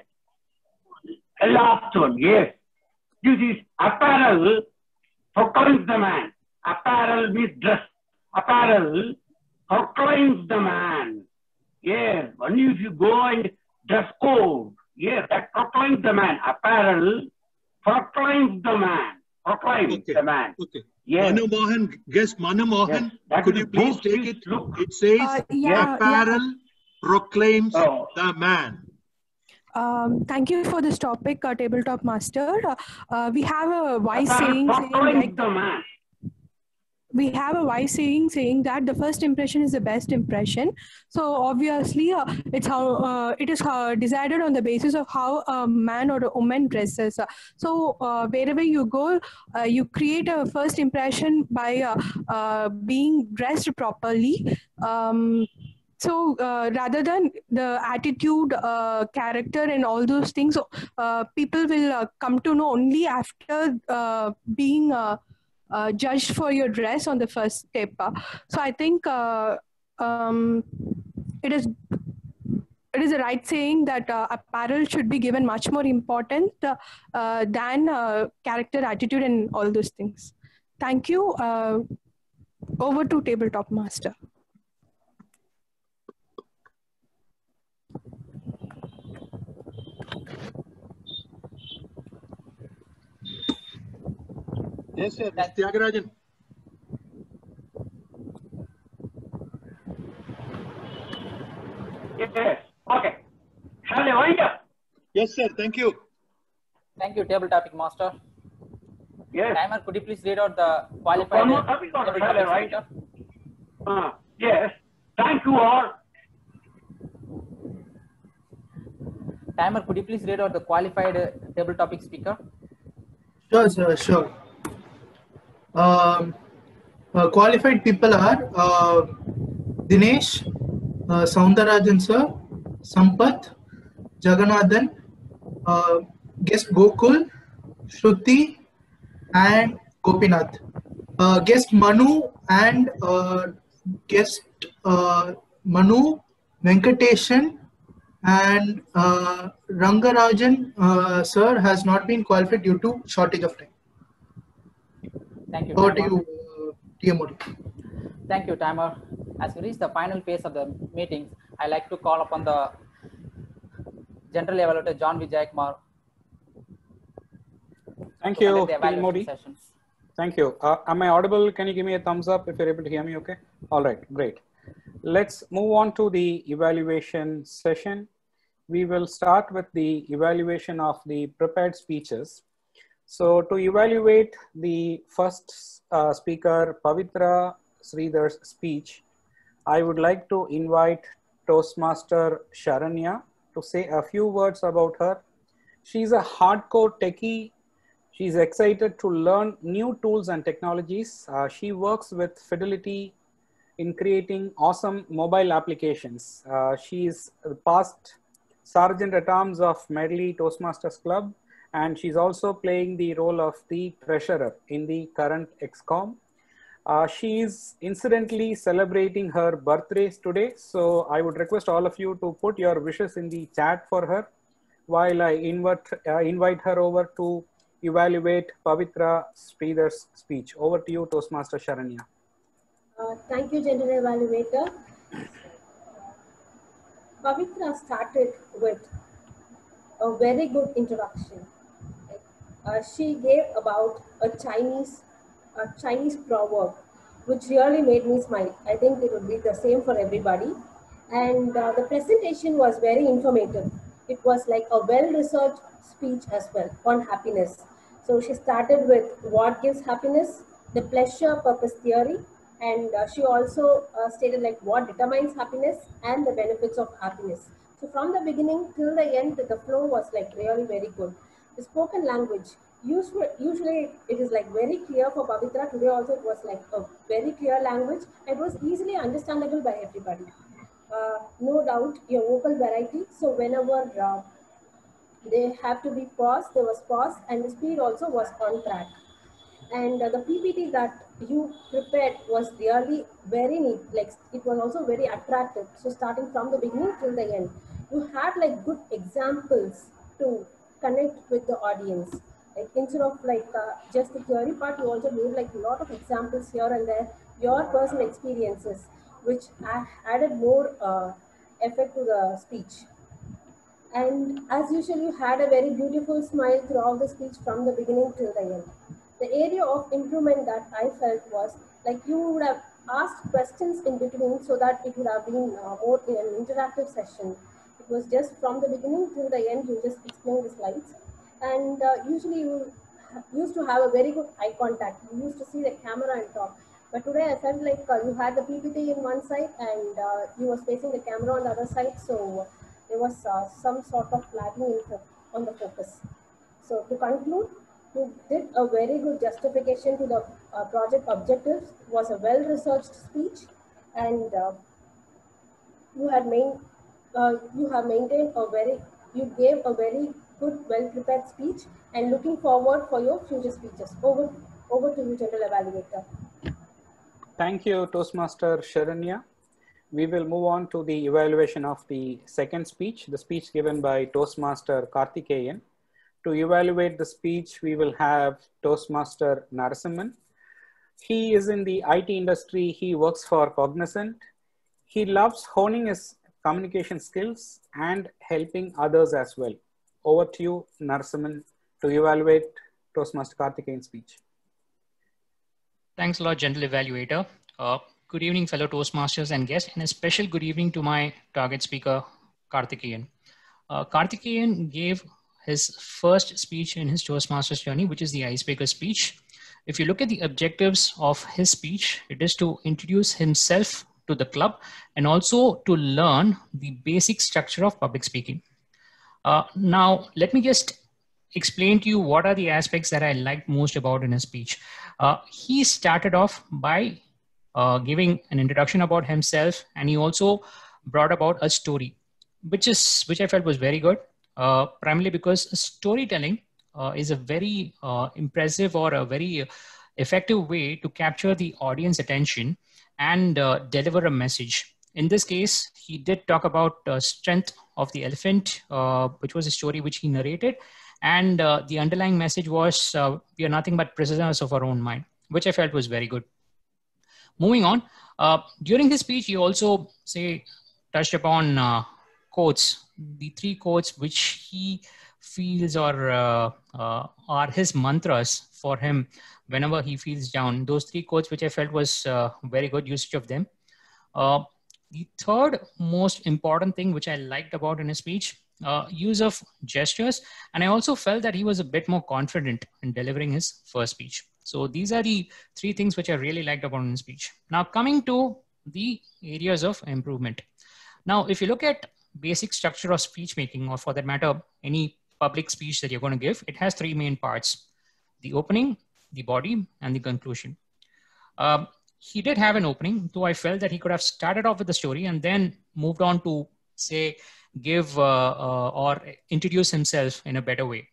The last one, yes. This is apparel proclaims the man. Apparel means dress. Apparel proclaims the man. Yes, only if you go and dress code. Yes, that proclaims the man. Apparel proclaims the man. Proclaims the man. Okay. Yes. Manu Mohan, guest Manu Mohan, Yes. could you please take it? It says apparel proclaims the man. Thank you for this topic, Tabletop Master. We have a wise saying Proclaims the man. we have a wise saying that the first impression is the best impression. So obviously, it is decided on the basis of how a man or a woman dresses. So wherever you go, you create a first impression by being dressed properly. So rather than the attitude, character, and all those things, people will come to know only after being judged for your dress on the first step. So I think it is the right saying that apparel should be given much more importance than character, attitude, and all those things. Thank you. Over to Tabletop Master. Yes, sir. Mr. Tyagarajan. Yes. Okay. Shall I wind up? Yes, sir. Thank you. Thank you, table topic master. Yes. Timer, could you please read out the qualified One more topic or table shall I topic write? speaker? Yes. Thank you all. Timer, could you please read out the qualified table topic speaker? Sure, sir, sure. Qualified people are Dinesh, Soundarajan sir, Sampath, Jagannathan, guest Gokul, Shruti, and Gopinath. Guest Manu and guest Manu, Venkateshan, and Rangarajan sir has not been qualified due to shortage of time. Thank you, Over to Timer. you, TMOD. Thank you, Timer. As we reach the final phase of the meetings, I like to call upon the General Evaluator John Vijay Kumar. Thank to you, conduct the Team evaluation Modi. sessions. Thank you. Am I audible? Can you give me a thumbs up if you're able to hear me? Okay. All right. Great. Let's move on to the evaluation session. We will start with the evaluation of the prepared speeches. So to evaluate the first speaker, Pavitra Sridhar's speech, I would like to invite Toastmaster Sharanya to say a few words about her. She's a hardcore techie. She's excited to learn new tools and technologies. She works with fidelity in creating awesome mobile applications. She is the past Sergeant at Arms of Medley Toastmasters Club, and she's also playing the role of the treasurer in the current XCOM. She is incidentally celebrating her birthdays today, so I would request all of you to put your wishes in the chat for her while I invite her over to evaluate Pavitra Sridhar's speech. Over to you, Toastmaster Sharanya. Thank you, General Evaluator. Pavitra started with a very good introduction. She gave about a Chinese proverb, which really made me smile. I think it would be the same for everybody. And the presentation was very informative. It was like a well-researched speech as well on happiness. So she started with what gives happiness, the pleasure purpose theory, and she also stated like what determines happiness and the benefits of happiness. So from the beginning till the end, the flow was like really very good. The spoken language, usually it is like very clear for Pavitra. Today also it was like a very clear language. It was easily understandable by everybody. No doubt your vocal variety. So whenever they have to be paused, there was pause, and the speed also was on track. And the PPT that you prepared was really very neat. Like it was also very attractive. So starting from the beginning till the end, you had like good examples to connect with the audience. Like instead of like just the theory part, you also gave like a lot of examples here and there, your personal experiences, which added more effect to the speech. And as usual, you had a very beautiful smile throughout the speech from the beginning till the end. The area of improvement that I felt was like you would have asked questions in between so that it would have been more in an interactive session. It was just from the beginning till the end, you just explained the slides. And usually you used to have a very good eye contact. You used to see the camera and talk. But today I felt like you had the PPT in one side and you was facing the camera on the other side. So there was some sort of lagging on the focus. So to conclude, you did a very good justification to the project objectives. It was a well-researched speech, and you have maintained you gave a very good, well-prepared speech, and looking forward for your future speeches. Over to you, General Evaluator. Thank you, Toastmaster Sharanya. We will move on to the evaluation of the second speech, the speech given by Toastmaster Karthikeyan. To evaluate the speech, we will have Toastmaster Narasimhan. He is in the IT industry. He works for Cognizant. He loves honing his communication skills and helping others as well. Over to you, Narasimhan, to evaluate Toastmaster Karthikeyan's speech. Thanks a lot, General Evaluator. Good evening, fellow Toastmasters and guests, and a special good evening to my target speaker, Karthikeyan. Karthikeyan gave his first speech in his Toastmasters journey, which is the icebreaker speech. If you look at the objectives of his speech, it is to introduce himself to the club and also to learn the basic structure of public speaking. Now, let me just explain to you what are the aspects that I liked most about in his speech. He started off by giving an introduction about himself, and he also brought about a story, which I felt was very good, primarily because storytelling is a very impressive or a very effective way to capture the audience attention and deliver a message. In this case, he did talk about strength of the elephant, which was a story which he narrated. And the underlying message was, we are nothing but prisoners of our own mind, which I felt was very good. Moving on, during his speech, he also touched upon quotes, the 3 quotes which he feels are his mantras for him whenever he feels down. Those 3 quotes which I felt was very good usage of them. The third most important thing which I liked about in his speech, use of gestures. And I also felt that he was a bit more confident in delivering his first speech. So these are the 3 things which I really liked about his speech. Now coming to the areas of improvement. Now, if you look at basic structure of speech making, or for that matter, any public speech that you're going to give, it has 3 main parts: the opening, the body, and the conclusion. He did have an opening, though I felt that he could have started off with the story and then moved on to give or introduce himself in a better way.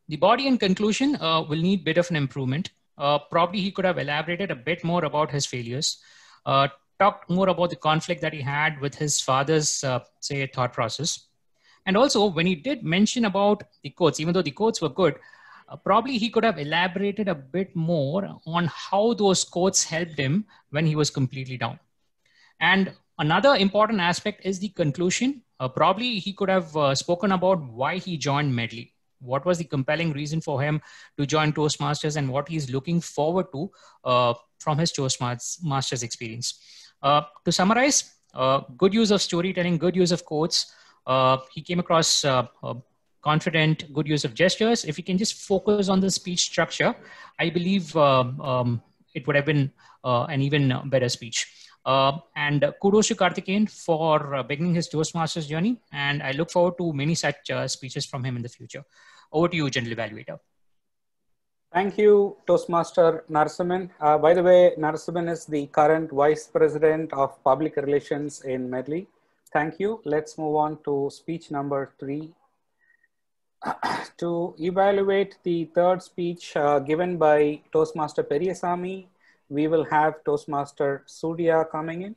The body and conclusion will need a bit of an improvement. Probably he could have elaborated a bit more about his failures, talked more about the conflict that he had with his father's, thought process. And also when he did mention about the quotes, even though the quotes were good, probably he could have elaborated a bit more on how those quotes helped him when he was completely down. And another important aspect is the conclusion. Probably he could have spoken about why he joined Medley. What was the compelling reason for him to join Toastmasters and what he's looking forward to from his Toastmasters experience. To summarize, good use of storytelling, good use of quotes. He came across confident, good use of gestures. If you can just focus on the speech structure, I believe it would have been an even better speech. And kudos to Karthikeyan for beginning his Toastmasters journey. And I look forward to many such speeches from him in the future. Over to you, General Evaluator. Thank you, Toastmaster Narasimhan. By the way, Narasimhan is the current Vice President of Public Relations in Medley. Thank you. Let's move on to speech number 3. To evaluate the third speech given by Toastmaster Periyasamy, we will have Toastmaster Surya coming in.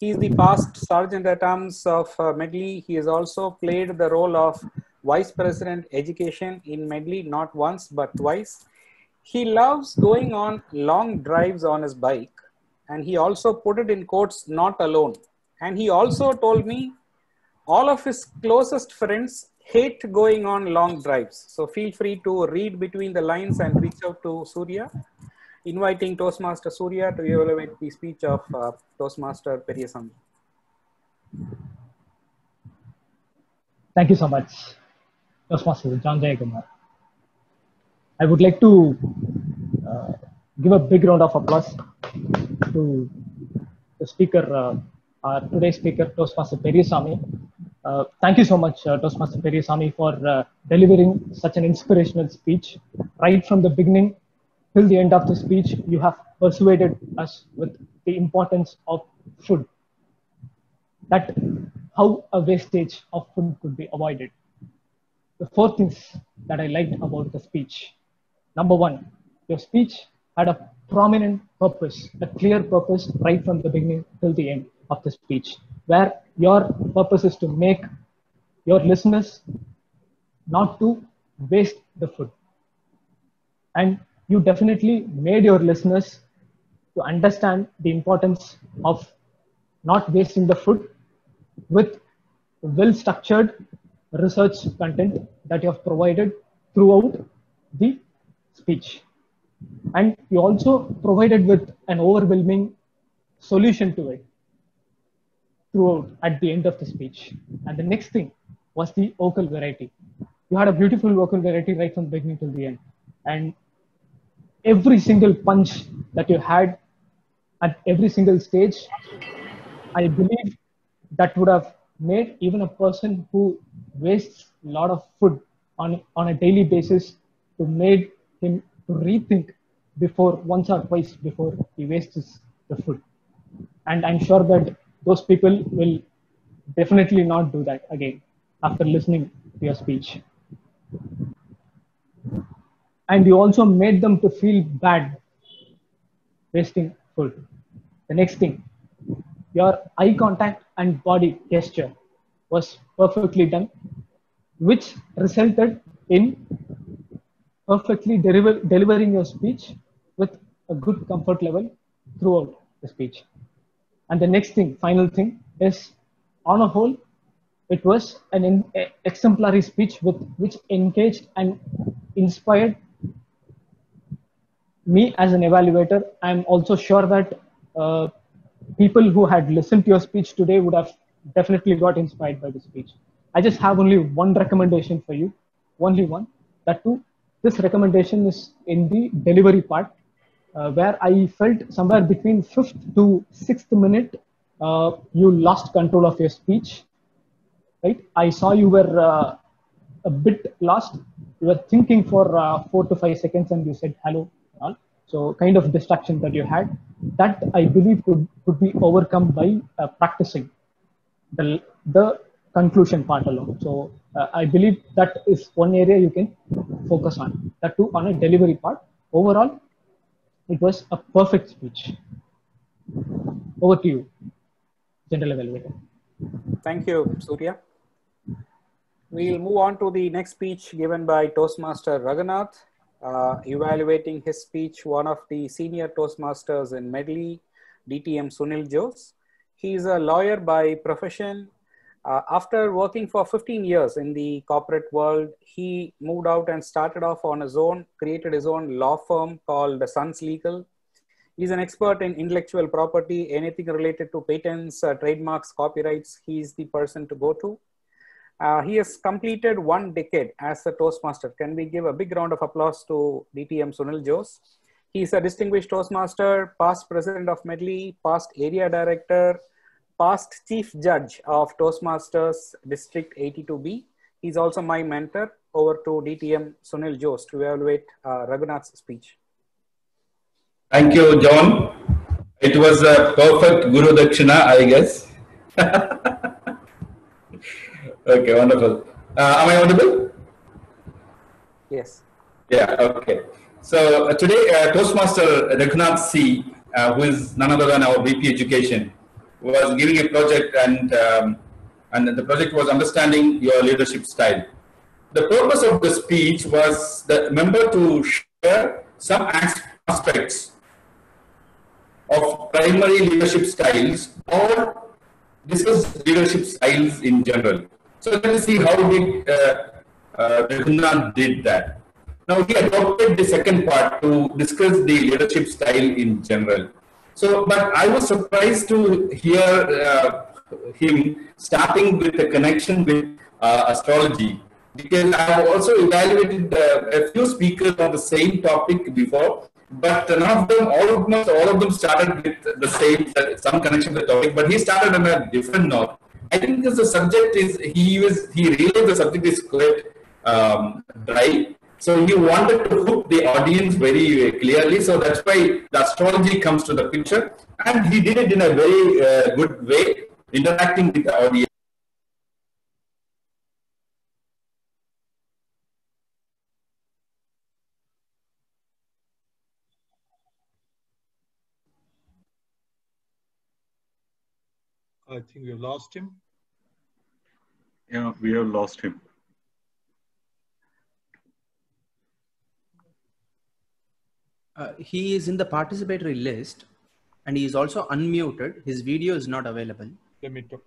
He is the past Sergeant at Arms of Medley. He has also played the role of Vice President Education in Medley, not once, but twice. He loves going on long drives on his bike, and he also put it in quotes, not alone. And he also told me all of his closest friends hate going on long drives. So feel free to read between the lines and reach out to Surya. Inviting Toastmaster Surya to evaluate the speech of Toastmaster Periyasamy. Thank you so much, Toastmaster John Jayakumar. I would like to give a big round of applause to the speaker, our today's speaker, Toastmaster Periyasamy. Thank you so much, Toastmaster Periyasamy, for delivering such an inspirational speech. Right from the beginning till the end of the speech, you have persuaded us with the importance of food. That how a wastage of food could be avoided. The 4 things that I liked about the speech. Number 1, your speech had a prominent purpose, a clear purpose right from the beginning till the end of the speech, where your purpose is to make your listeners not to waste the food. And you definitely made your listeners to understand the importance of not wasting the food with well-structured research content that you have provided throughout the speech. And you also provided with an overwhelming solution to it throughout at the end of the speech. And the next thing was the vocal variety. You had a beautiful vocal variety right from the beginning till the end. And every single punch that you had at every single stage, I believe that would have made even a person who wastes a lot of food on a daily basis to made him to rethink before once or twice before he wastes the food. And I'm sure that those people will definitely not do that again after listening to your speech. And you also made them to feel bad wasting food. The next thing, your eye contact and body gesture was perfectly done, which resulted in perfectly delivering your speech with a good comfort level throughout the speech. And the next thing, final thing, is on a whole, it was an exemplary speech which engaged and inspired me as an evaluator. I'm also sure that people who had listened to your speech today would have definitely got inspired by the speech. I just have only one recommendation for you, only one. That too, this recommendation is in the delivery part, where I felt somewhere between 5th to 6th minute, you lost control of your speech. Right? I saw you were a bit lost. You were thinking for 4 to 5 seconds and you said hello. So kind of distraction that you had, that I believe could be overcome by practicing the conclusion part alone. So I believe that is one area you can focus on. That too on a delivery part. Overall, it was a perfect speech. Over to you, General Evaluator. Thank you, Surya. We'll move on to the next speech given by Toastmaster Raghunath. Evaluating his speech, one of the senior Toastmasters in Medley, DTM Sunil Jose. He is a lawyer by profession. After working for 15 years in the corporate world, he moved out and started off on his own, created his own law firm called Sons Legal. He's an expert in intellectual property, anything related to patents, trademarks, copyrights. He's the person to go to. He has completed 1 decade as a Toastmaster. Can we give a big round of applause to DTM Sunil Jose? He is a distinguished Toastmaster, past president of Medley, past area director, past chief judge of Toastmasters District 82B. He's also my mentor. Over to DTM Sunil Jose to evaluate Raghunath's speech. Thank you, John. It was a perfect Guru Dakshina, I guess. Okay, wonderful. Am I audible? Yes. Yeah, okay. So today, Toastmaster Raghunath C., who is none other than our VP Education, was giving a project, and the project was understanding your leadership style. The purpose of the speech was the member to share some aspects of primary leadership styles or discuss leadership styles in general. So let us see how did Raghunath did that. Now he adopted the second part to discuss the leadership style in general. So, but I was surprised to hear him starting with a connection with astrology, because I have also evaluated a few speakers on the same topic before, but none of them, almost all of them started with the same, some connection to the topic, but he started on a different note. I think because the subject is, he realized the subject is quite dry. So he wanted to hook the audience very clearly. So that's why the astrology comes to the picture. And he did it in a very good way, interacting with the audience. I think we have lost him. Yeah, we have lost him. He is in the participatory list and he is also unmuted. His video is not available. Let me talk.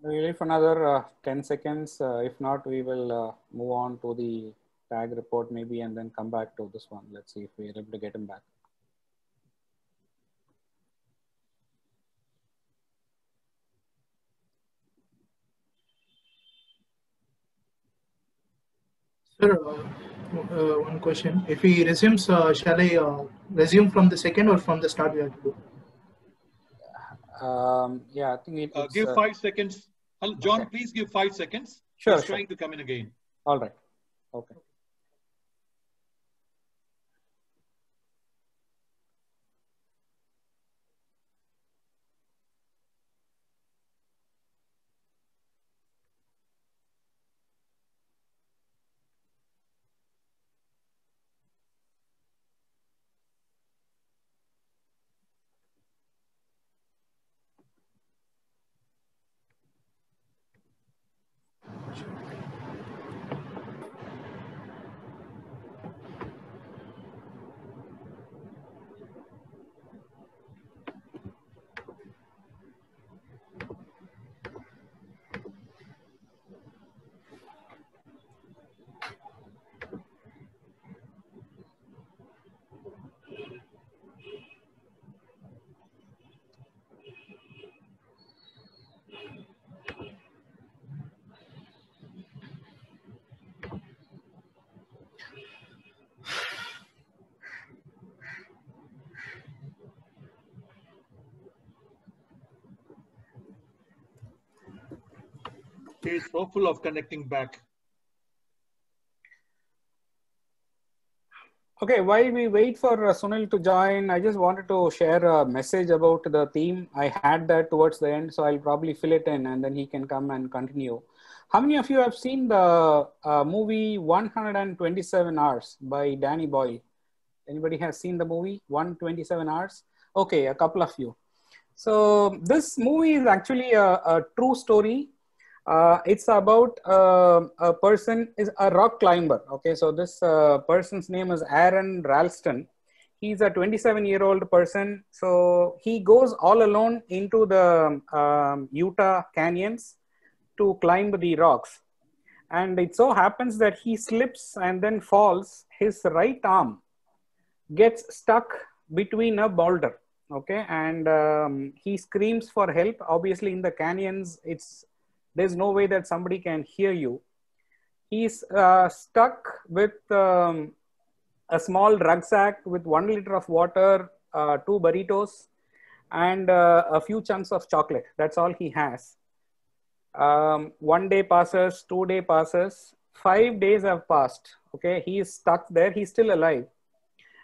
We'll leave another 10 seconds. If not, we will move on to the tag report maybe and then come back to this one. Let's see if we're able to get him back. Sir, one question. If he resumes, shall I resume from the second or from the start we have to do? Yeah, I think it's... Give 5 seconds. John, okay. Please give 5 seconds. Sure, He's trying to come in again. All right. Okay. He is hopeful of connecting back. Okay, while we wait for Sunil to join, I just wanted to share a message about the theme. I had that towards the end, so I'll probably fill it in and then he can come and continue. How many of you have seen the movie 127 Hours by Danny Boyle? Anybody has seen the movie 127 Hours? Okay, a couple of you. So this movie is actually a true story. It's about a person is a rock climber. Okay, so this person's name is Aaron Ralston. He's a 27-year-old person. So he goes all alone into the Utah canyons to climb the rocks. And it so happens that he slips and then falls. His right arm gets stuck between a boulder. Okay. And he screams for help. Obviously in the canyons, there's no way that somebody can hear you. He's stuck with a small rucksack with 1 liter of water, 2 burritos, and a few chunks of chocolate. That's all he has. 1 day passes, 2 day passes, 5 days have passed. Okay, he is stuck there. He's still alive,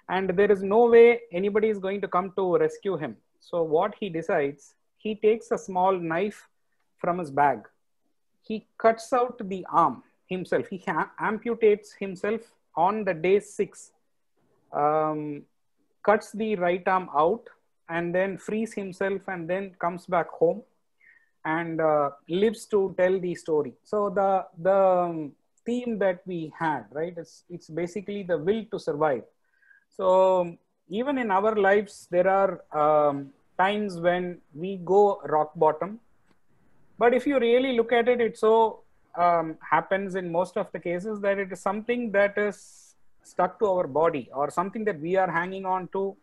and there is no way anybody is going to come to rescue him. So what he decides, he takes a small knife from his bag. He cuts out the arm himself. He amputates himself on the day 6. Cuts the right arm out and then frees himself and then comes back home and lives to tell the story. So the theme that we had, right, it's basically the will to survive. So even in our lives, there are times when we go rock bottom. But if you really look at it, it so happens in most of the cases that it is something that is stuck to our body or something that we are hanging on to.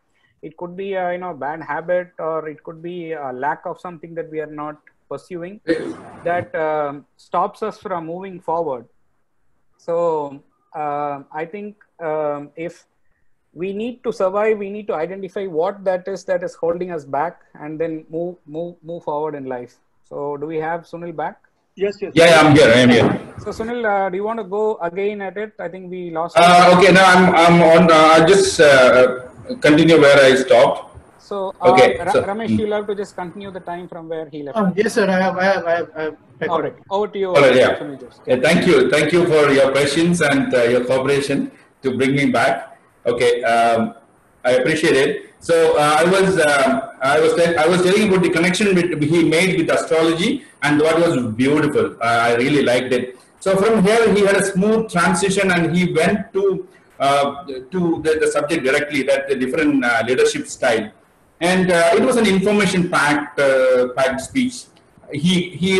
It could be a bad habit, or it could be a lack of something that we are not pursuing that stops us from moving forward. So I think if we need to survive, we need to identify what that is holding us back, and then move forward in life. So do we have Sunil back? Yes, yes. Yeah, I'm here. So Sunil, do you want to go again at it? I think we lost. Okay, now I'm on. I'll just continue where I stopped. So okay, Ramesh, you'll have to just continue the time from where he left. Yes, sir. I have all right, over to you. All right, yeah. Thank you for your questions and your cooperation to bring me back. Okay, I appreciate it. So I was telling about the connection he made with astrology, and that was beautiful. I really liked it. So from here he had a smooth transition, and he went to the subject directly, that the different leadership style, and it was an information packed speech. He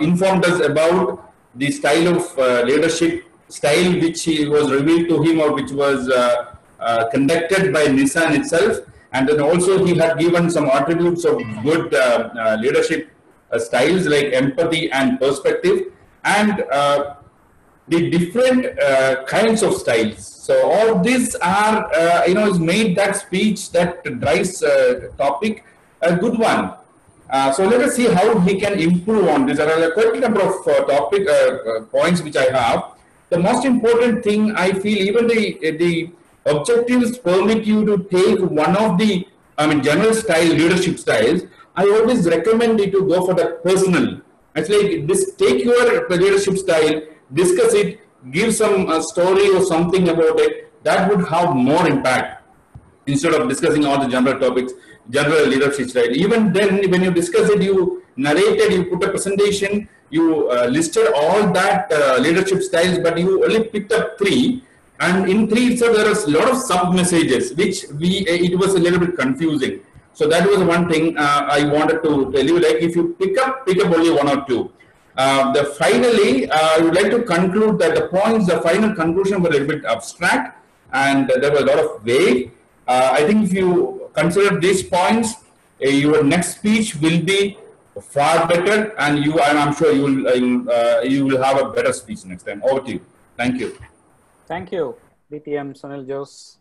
informed us about the style of leadership style which was revealed to him, or which was conducted by Nissan itself, and then also he had given some attributes of good leadership styles like empathy and perspective, and the different kinds of styles. So all these are has made that speech, that drives topic, a good one. So let us see how he can improve on this. There are quite a number of points which I have. The most important thing, I feel, even the objectives permit you to take one of the general style leadership styles. I always recommend you to go for the personal. It's like this: take your leadership style, discuss it, give some story or something about it. That would have more impact instead of discussing all the general topics, general leadership style. Even then, when you discuss it, you narrated, you put a presentation, you listed all that leadership styles, but you only picked up 3. And in 3 itself, there was a lot of sub messages, which it was a little bit confusing. So that was one thing I wanted to tell you. Like, if you pick up only 1 or 2. Finally, I would like to conclude that the final conclusion were a little bit abstract, and there were a lot of vague. I think if you consider these points, your next speech will be far better, and I'm sure you will have a better speech next time. Over to you. Thank you. Thank you, DTM Sunil Jose.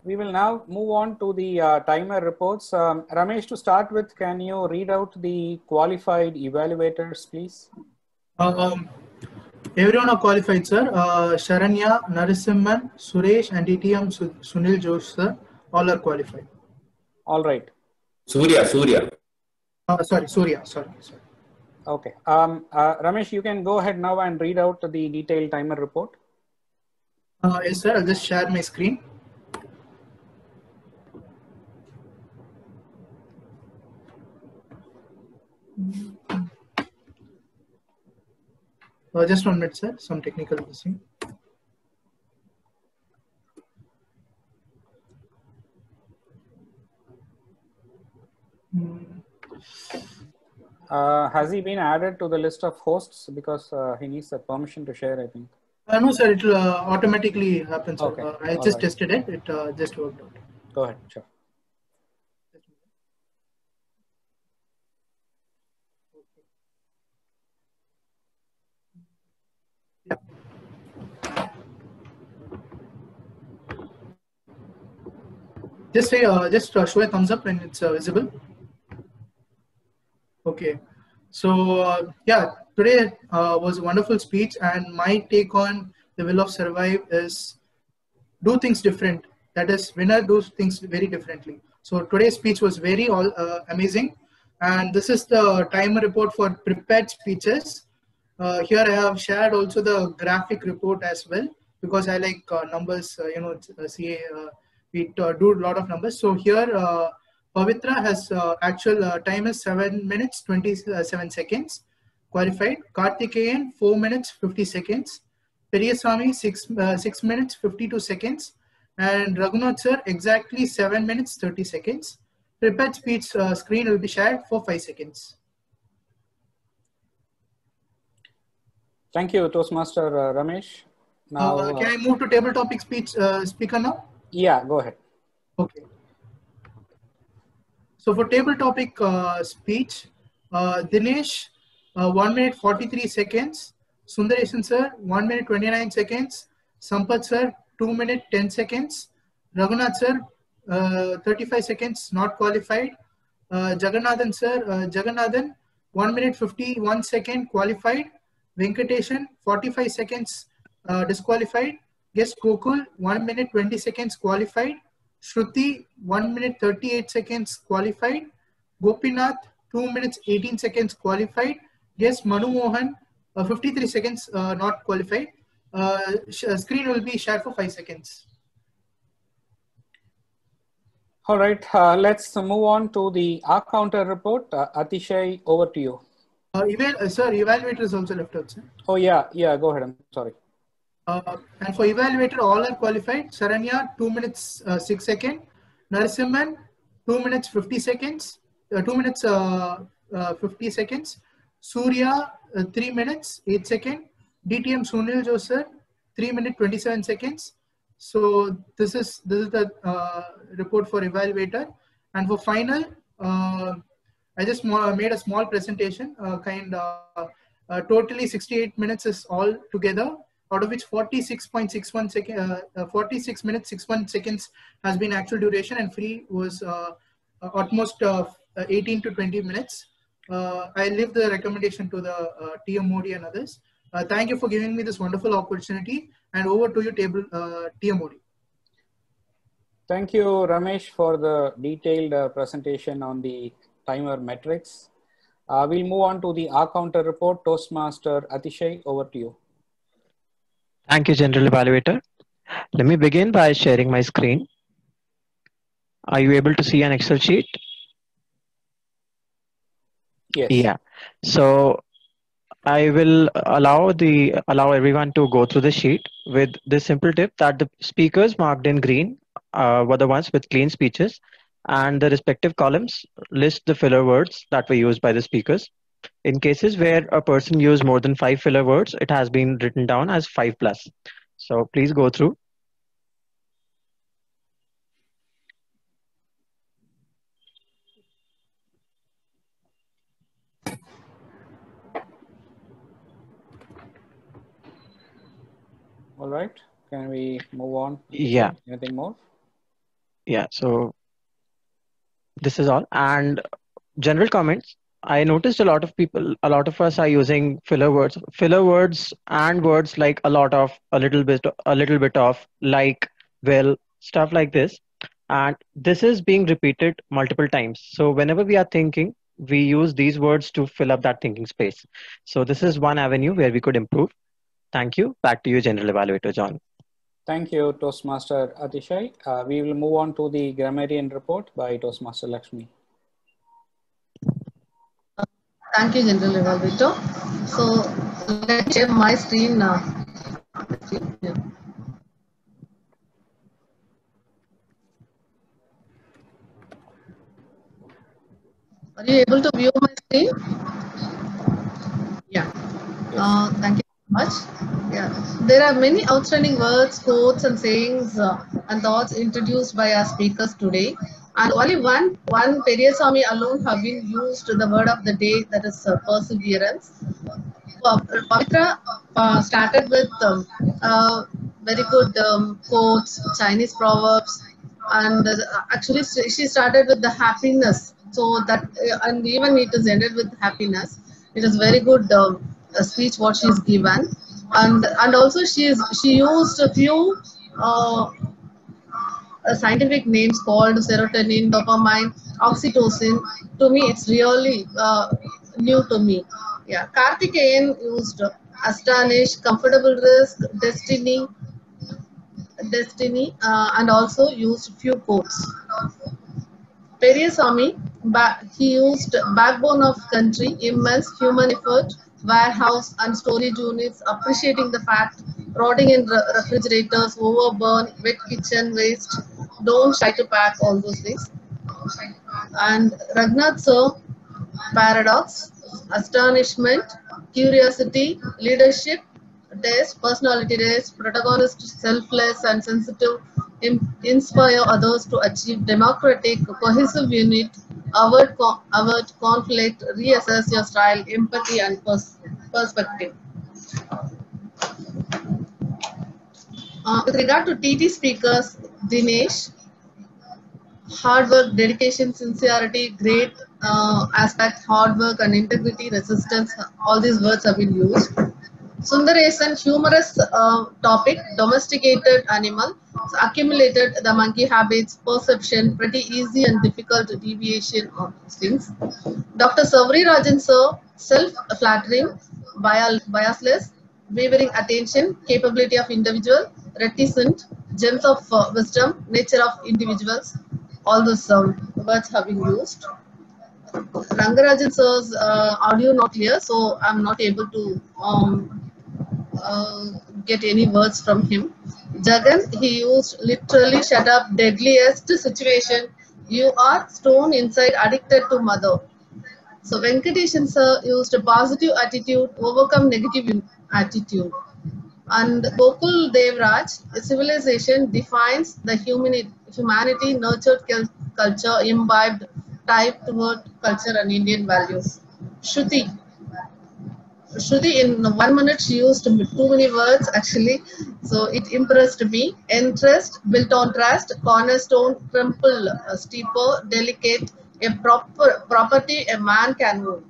We will now move on to the timer reports. Ramesh, to start with, can you read out the qualified evaluators, please? Everyone are qualified, sir. Sharanya, Narasimhan, Suresh, and DTM Sunil Jose, sir. All are qualified. All right. Surya. Sorry, Surya. Sorry. Okay. Ramesh, you can go ahead now and read out the detailed timer report. Yes, sir. I'll just share my screen. Just 1 minute, sir. Some technical missing. Has he been added to the list of hosts? Because he needs a permission to share, I think. No, sir, it will automatically happen, sir. Okay. I All just right. tested it. It just worked out. Go ahead. Sure. Just say, show a thumbs up when it's visible. Okay. So yeah, today was a wonderful speech, and my take on the will of survive is do things different. That is, winner do things very differently. So today's speech was very amazing, and this is the timer report for prepared speeches. Here I have shared also the graphic report as well, because I like numbers. CA we do a lot of numbers. So here Pavitra has actual time is 7 minutes 27 seconds qualified. Karthikeyan 4 minutes 50 seconds. Periyasamy 6 minutes 52 seconds, and Raghunath sir exactly 7 minutes 30 seconds. Prepared speech screen will be shared for 5 seconds. Thank you, Toastmaster Ramesh. Now, can I move to table topic speech speaker now? Yeah, go ahead. Okay. So for table topic speech, Dinesh 1 minute 43 seconds. Sundaresan sir 1 minute 29 seconds. Sampath sir 2 minute 10 seconds. Raghunath sir 35 seconds not qualified. Jagannathan sir Jagannathan 1 minute 51 second qualified. Venkateshan 45 seconds disqualified. Guest Gokul 1 minute 20 seconds qualified. Shruti 1 minute 38 seconds qualified. Gopinath 2 minutes 18 seconds qualified. Yes, Manu Mohan 53 seconds not qualified. Screen will be shared for 5 seconds. All right, let's move on to the R counter report. Atishay, over to you. Sir, evaluator is also left out, sir. Oh yeah, go ahead. I'm sorry. And for evaluator, all are qualified. Saranya 2 minutes 6 seconds. Narasimhan 2 minutes 50 seconds. 2 minutes 50 seconds. Surya 3 minutes 8 seconds. DTM Sunil Joseph 3 minutes 27 seconds. So this is the report for evaluator. And for final, I just made a small presentation. Totally 68 minutes is all together, out of which 46.61 second, 46 minutes 61 seconds has been actual duration, and free was almost 18 to 20 minutes. I leave the recommendation to the TM Modi and others. Thank you for giving me this wonderful opportunity, and over to you, TM Modi. Thank you, Ramesh, for the detailed presentation on the timer metrics. We'll move on to the R counter report. Toastmaster Atishay, over to you. Thank you, General Evaluator. Let me begin by sharing my screen. Are you able to see an Excel sheet? Yes. Yeah. So I will allow everyone to go through the sheet with this simple tip that the speakers marked in green were the ones with clean speeches, and the respective columns list the filler words that were used by the speakers. In cases where a person used more than 5 filler words, it has been written down as 5+. So please go through. All right. Can we move on? Yeah. Anything more? Yeah. So this is all. And general comments. I noticed a lot of us are using filler words and words like a lot of, a little bit of, like, will, stuff like this. And this is being repeated multiple times. So whenever we are thinking, we use these words to fill up that thinking space. So this is one avenue where we could improve. Thank you. Back to you, General Evaluator John. Thank you, Toastmaster Atishay. We will move on to the grammarian report by Toastmaster Lakshmi. Thank you, General Evaluator. So let me share my screen now. Yeah. Are you able to view my screen? Yeah. Thank you so much. Yeah. There are many outstanding words, quotes, and sayings and thoughts introduced by our speakers today. And only one Periyasamy alone have been used the word of the day, that is perseverance. Pavitra started with very good quotes, Chinese proverbs, and actually she started with the happiness. So that and even it is ended with happiness. It is very good speech what she's given, and also she used a few scientific names called serotonin, dopamine, oxytocin. To me, it's really new to me. Yeah, Karthikeyan used astonish, comfortable risk, destiny, and also used few quotes. Periyasamy, he used backbone of country, immense human effort, warehouse and storage units, appreciating the fact, rotting in refrigerators, overburn, wet kitchen waste, don't try to pack all those things. And Raghunath Sir, paradox, astonishment, curiosity, leadership, test, personality test, protagonist, selfless and sensitive, inspire others to achieve democratic, cohesive unit, avert conflict, reassess your style, empathy and perspective. With regard to TT speakers, Dinesh, hard work, dedication, sincerity, great aspect, hard work and integrity, resistance, all these words have been used. Sundaresan, humorous topic, domesticated animal, so accumulated the monkey habits, perception, pretty easy and difficult deviation of these things. Dr. Savri Rajan sir, self-flattering, biasless, wavering attention, capability of individual, reticent, gems of wisdom, nature of individuals, all those words have been used. Rangarajan sir's audio not clear, so I'm not able to get any words from him. Jagan, he used literally shut up, deadliest situation. You are stone inside, addicted to mother. So Venkateshan sir used a positive attitude, overcome negative attitude. And Gokul Devraj, civilization defines the humanity nurtured culture, imbibed type toward culture and Indian values. Shruti, in 1 minute she used too many words actually, so it impressed me. Interest, built on trust, cornerstone, trimple, steeper, delicate, a proper property a man can own.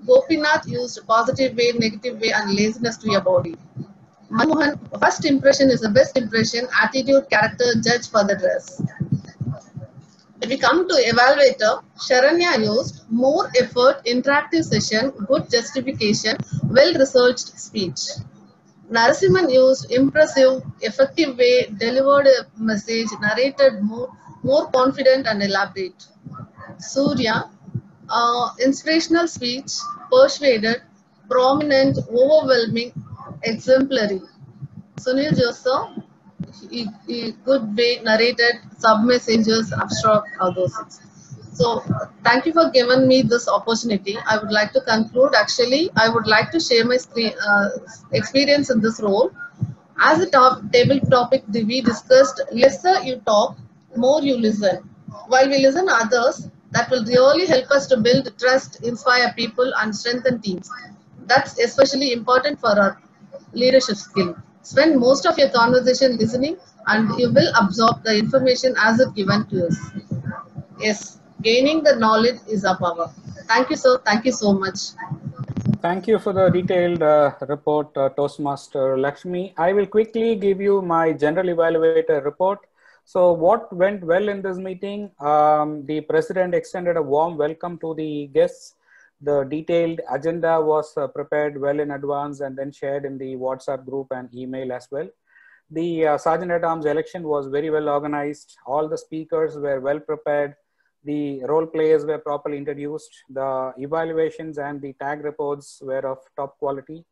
Gopinath used positive way, negative way, and laziness to your body. Manmohan, first impression is the best impression, attitude, character, judge for the dress. If we come to evaluator, Sharanya used more effort, interactive session, good justification, well-researched speech. Narasimhan used impressive, effective way, delivered a message, narrated more confident and elaborate. Surya, inspirational speech, persuaded, prominent, overwhelming, exemplary. Sunil Joseph, he good way narrated, sub messages, abstract, all those things. So thank you for giving me this opportunity. I would like to conclude. Actually, I would like to share my experience in this role. As a table topic, we discussed lesser you talk, more you listen. While we listen others, that will really help us to build trust, inspire people, and strengthen teams. That's especially important for our leadership skill. Spend most of your conversation listening, and you will absorb the information as it given to us. Yes, gaining the knowledge is our power. Thank you, sir. Thank you so much. Thank you for the detailed report, Toastmaster Lakshmi. I will quickly give you my general evaluator report. So what went well in this meeting? The president extended a warm welcome to the guests. The detailed agenda was prepared well in advance and then shared in the WhatsApp group and email as well. The Sergeant at Arms election was very well organized. All the speakers were well prepared. The role players were properly introduced. The evaluations and the tag reports were of top quality.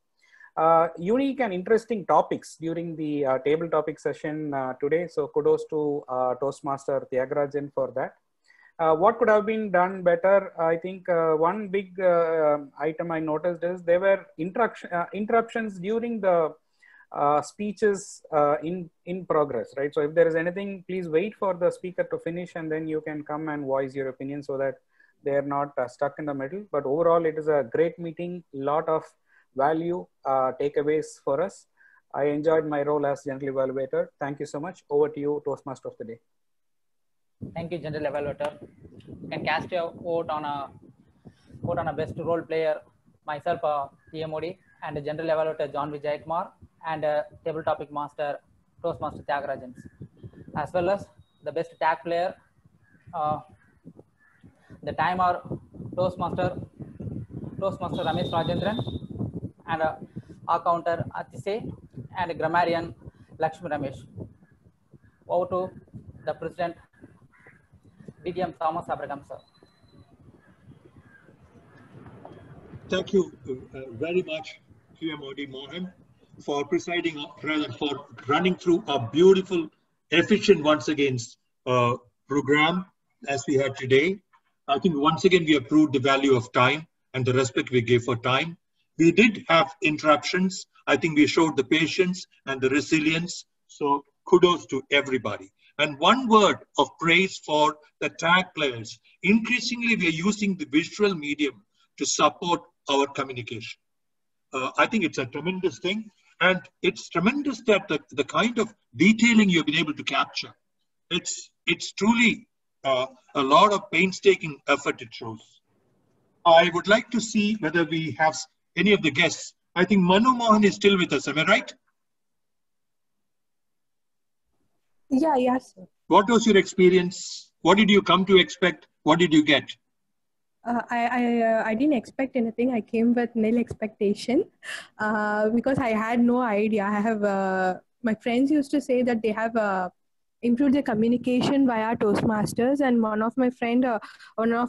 Unique and interesting topics during the table topic session today. So kudos to Toastmaster Tyagarajan for that. What could have been done better? I think one big item I noticed is there were interruptions during the speeches in progress, right? So if there is anything, please wait for the speaker to finish and then you can come and voice your opinion so that they are not stuck in the middle. But overall, it is a great meeting, lot of value takeaways for us. I enjoyed my role as general evaluator. Thank you so much. Over to you, Toastmaster of the day. Thank you, general evaluator. You can cast your vote on a best role player, myself, TMOD, and general evaluator John Vijay Kumar, and table topic master Toastmaster Tyagarajan, as well as the best tag player, the timer Toastmaster Ramesh Rajendran, and our counter Atise, and grammarian Lakshmi Ramesh. Over to the president, BDM Thomas Abraham, sir. Thank you very much, TMOD Mohan, for presiding, rather for running through a beautiful, efficient, once again, program as we had today. I think once again we have proved the value of time and the respect we give for time. We did have interruptions. I think we showed the patience and the resilience. So kudos to everybody. And one word of praise for the tag players. Increasingly, we are using the visual medium to support our communication. I think it's a tremendous thing. And it's tremendous that the kind of detailing you've been able to capture. It's truly a lot of painstaking effort it shows. I would like to see whether we have any of the guests. I think Manu Mohan is still with us. Am I right? Yeah, yes, sir. What was your experience? What did you come to expect? What did you get? I didn't expect anything. I came with nil expectation because I had no idea. I have my friends used to say that they have improved their communication via Toastmasters, and one of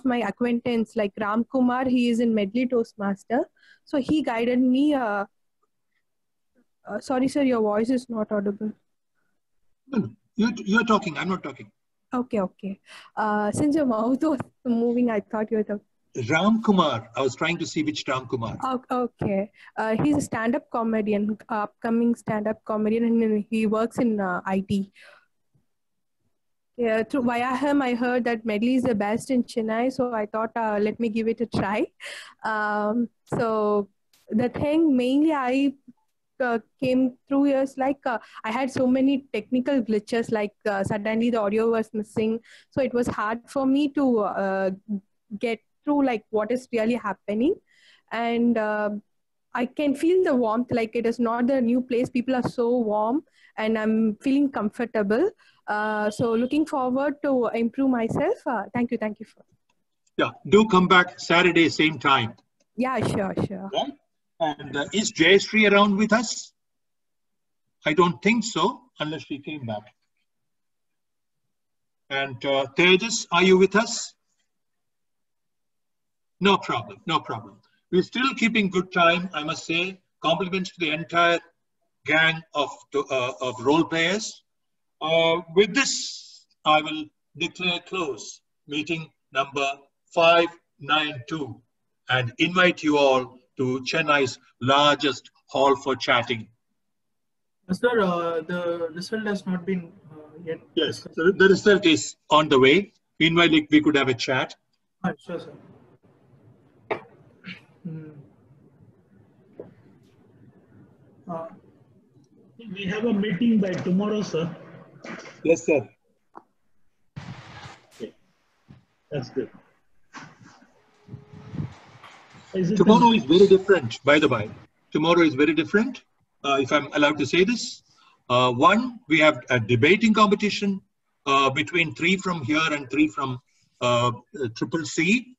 my acquaintance like Ram Kumar, he is in Medley Toastmaster, so he guided me. Sorry, sir, your voice is not audible. No, you're talking. I'm not talking. Okay. Since your mouth was moving, I thought you were talking. Ram Kumar. I was trying to see which Ram Kumar. Okay. He's a stand-up comedian, upcoming stand-up comedian, and he works in IT. Yeah, via him, I heard that Medley is the best in Chennai, so I thought, let me give it a try. So the thing mainly I came through is like I had so many technical glitches, like suddenly the audio was missing, so it was hard for me to get through like what is really happening. And I can feel the warmth, like it is not the new place. People are so warm and I'm feeling comfortable. So looking forward to improve myself. Thank you. Yeah, do come back Saturday, same time. Yeah, sure. Right? And is Jayashree around with us? I don't think so, unless she came back. And Tejas, are you with us? No problem. We're still keeping good time, I must say. Compliments to the entire gang of role players. With this, I will declare close meeting number 592 and invite you all to Chennai's largest hall for chatting. Sir, the result has not been yet. Yes, so the result is on the way. Meanwhile, we could have a chat. Sure, sir. We have a meeting by tomorrow, sir. Yes, sir. Okay. That's good. Tomorrow is very different, by the way. Tomorrow is very different, if I'm allowed to say this. One, we have a debating competition between 3 from here and 3 from Triple C.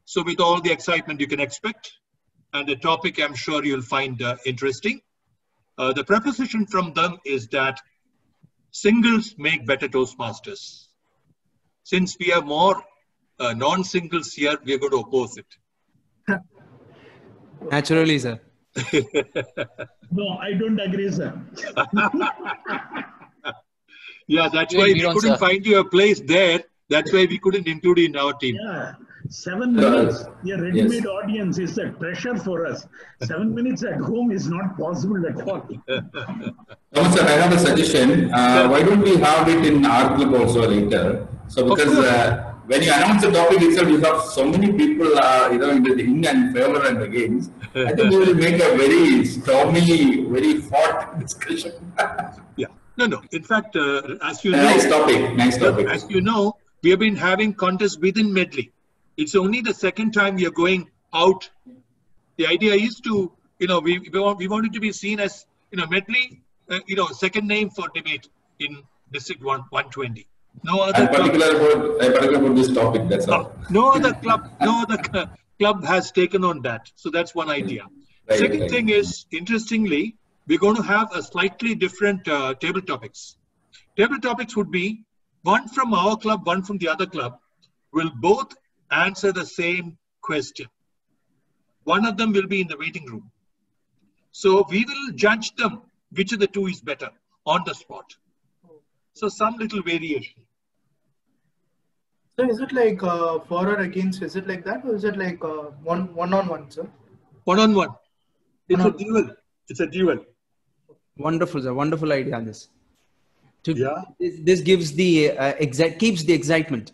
So with all the excitement you can expect, and the topic I'm sure you'll find interesting. The proposition from them is that singles make better Toastmasters. Since we have more non-singles here, we are going to oppose it. Naturally, sir. No, I don't agree, sir. Yeah, that's why we couldn't find you a place there. That's why we couldn't include it in our team. Yeah, 7 minutes. A ready-made audience is a treasure for us. 7 minutes at home is not possible at all. Thomas, sir, I have a suggestion. Why don't we have it in our club also later? So because when you announce the topic itself, you have so many people, in and favor and against. I think we will make a very stormy, very hot discussion. Yeah. No. In fact, as you Nice know, topic. As you know, we have been having contests within medley. It's only the second time we are going out. The idea is to, we want it to be seen as, medley, second name for debate in District 120. No other I'm particular about this topic. That's all. No other club has taken on that. So that's one idea. Second thing is, interestingly, we're going to have a slightly different table topics. Table topics would be one from our club, one from the other club, will both answer the same question. One of them will be in the waiting room. So we will judge them, which of the two is better on the spot. So some little variation. So is it like for or against? Is it like that, or is it like one-on-one, sir? One-on-one. It's a duel. It's a duel. Wonderful, sir. Wonderful idea. This gives the keeps the excitement.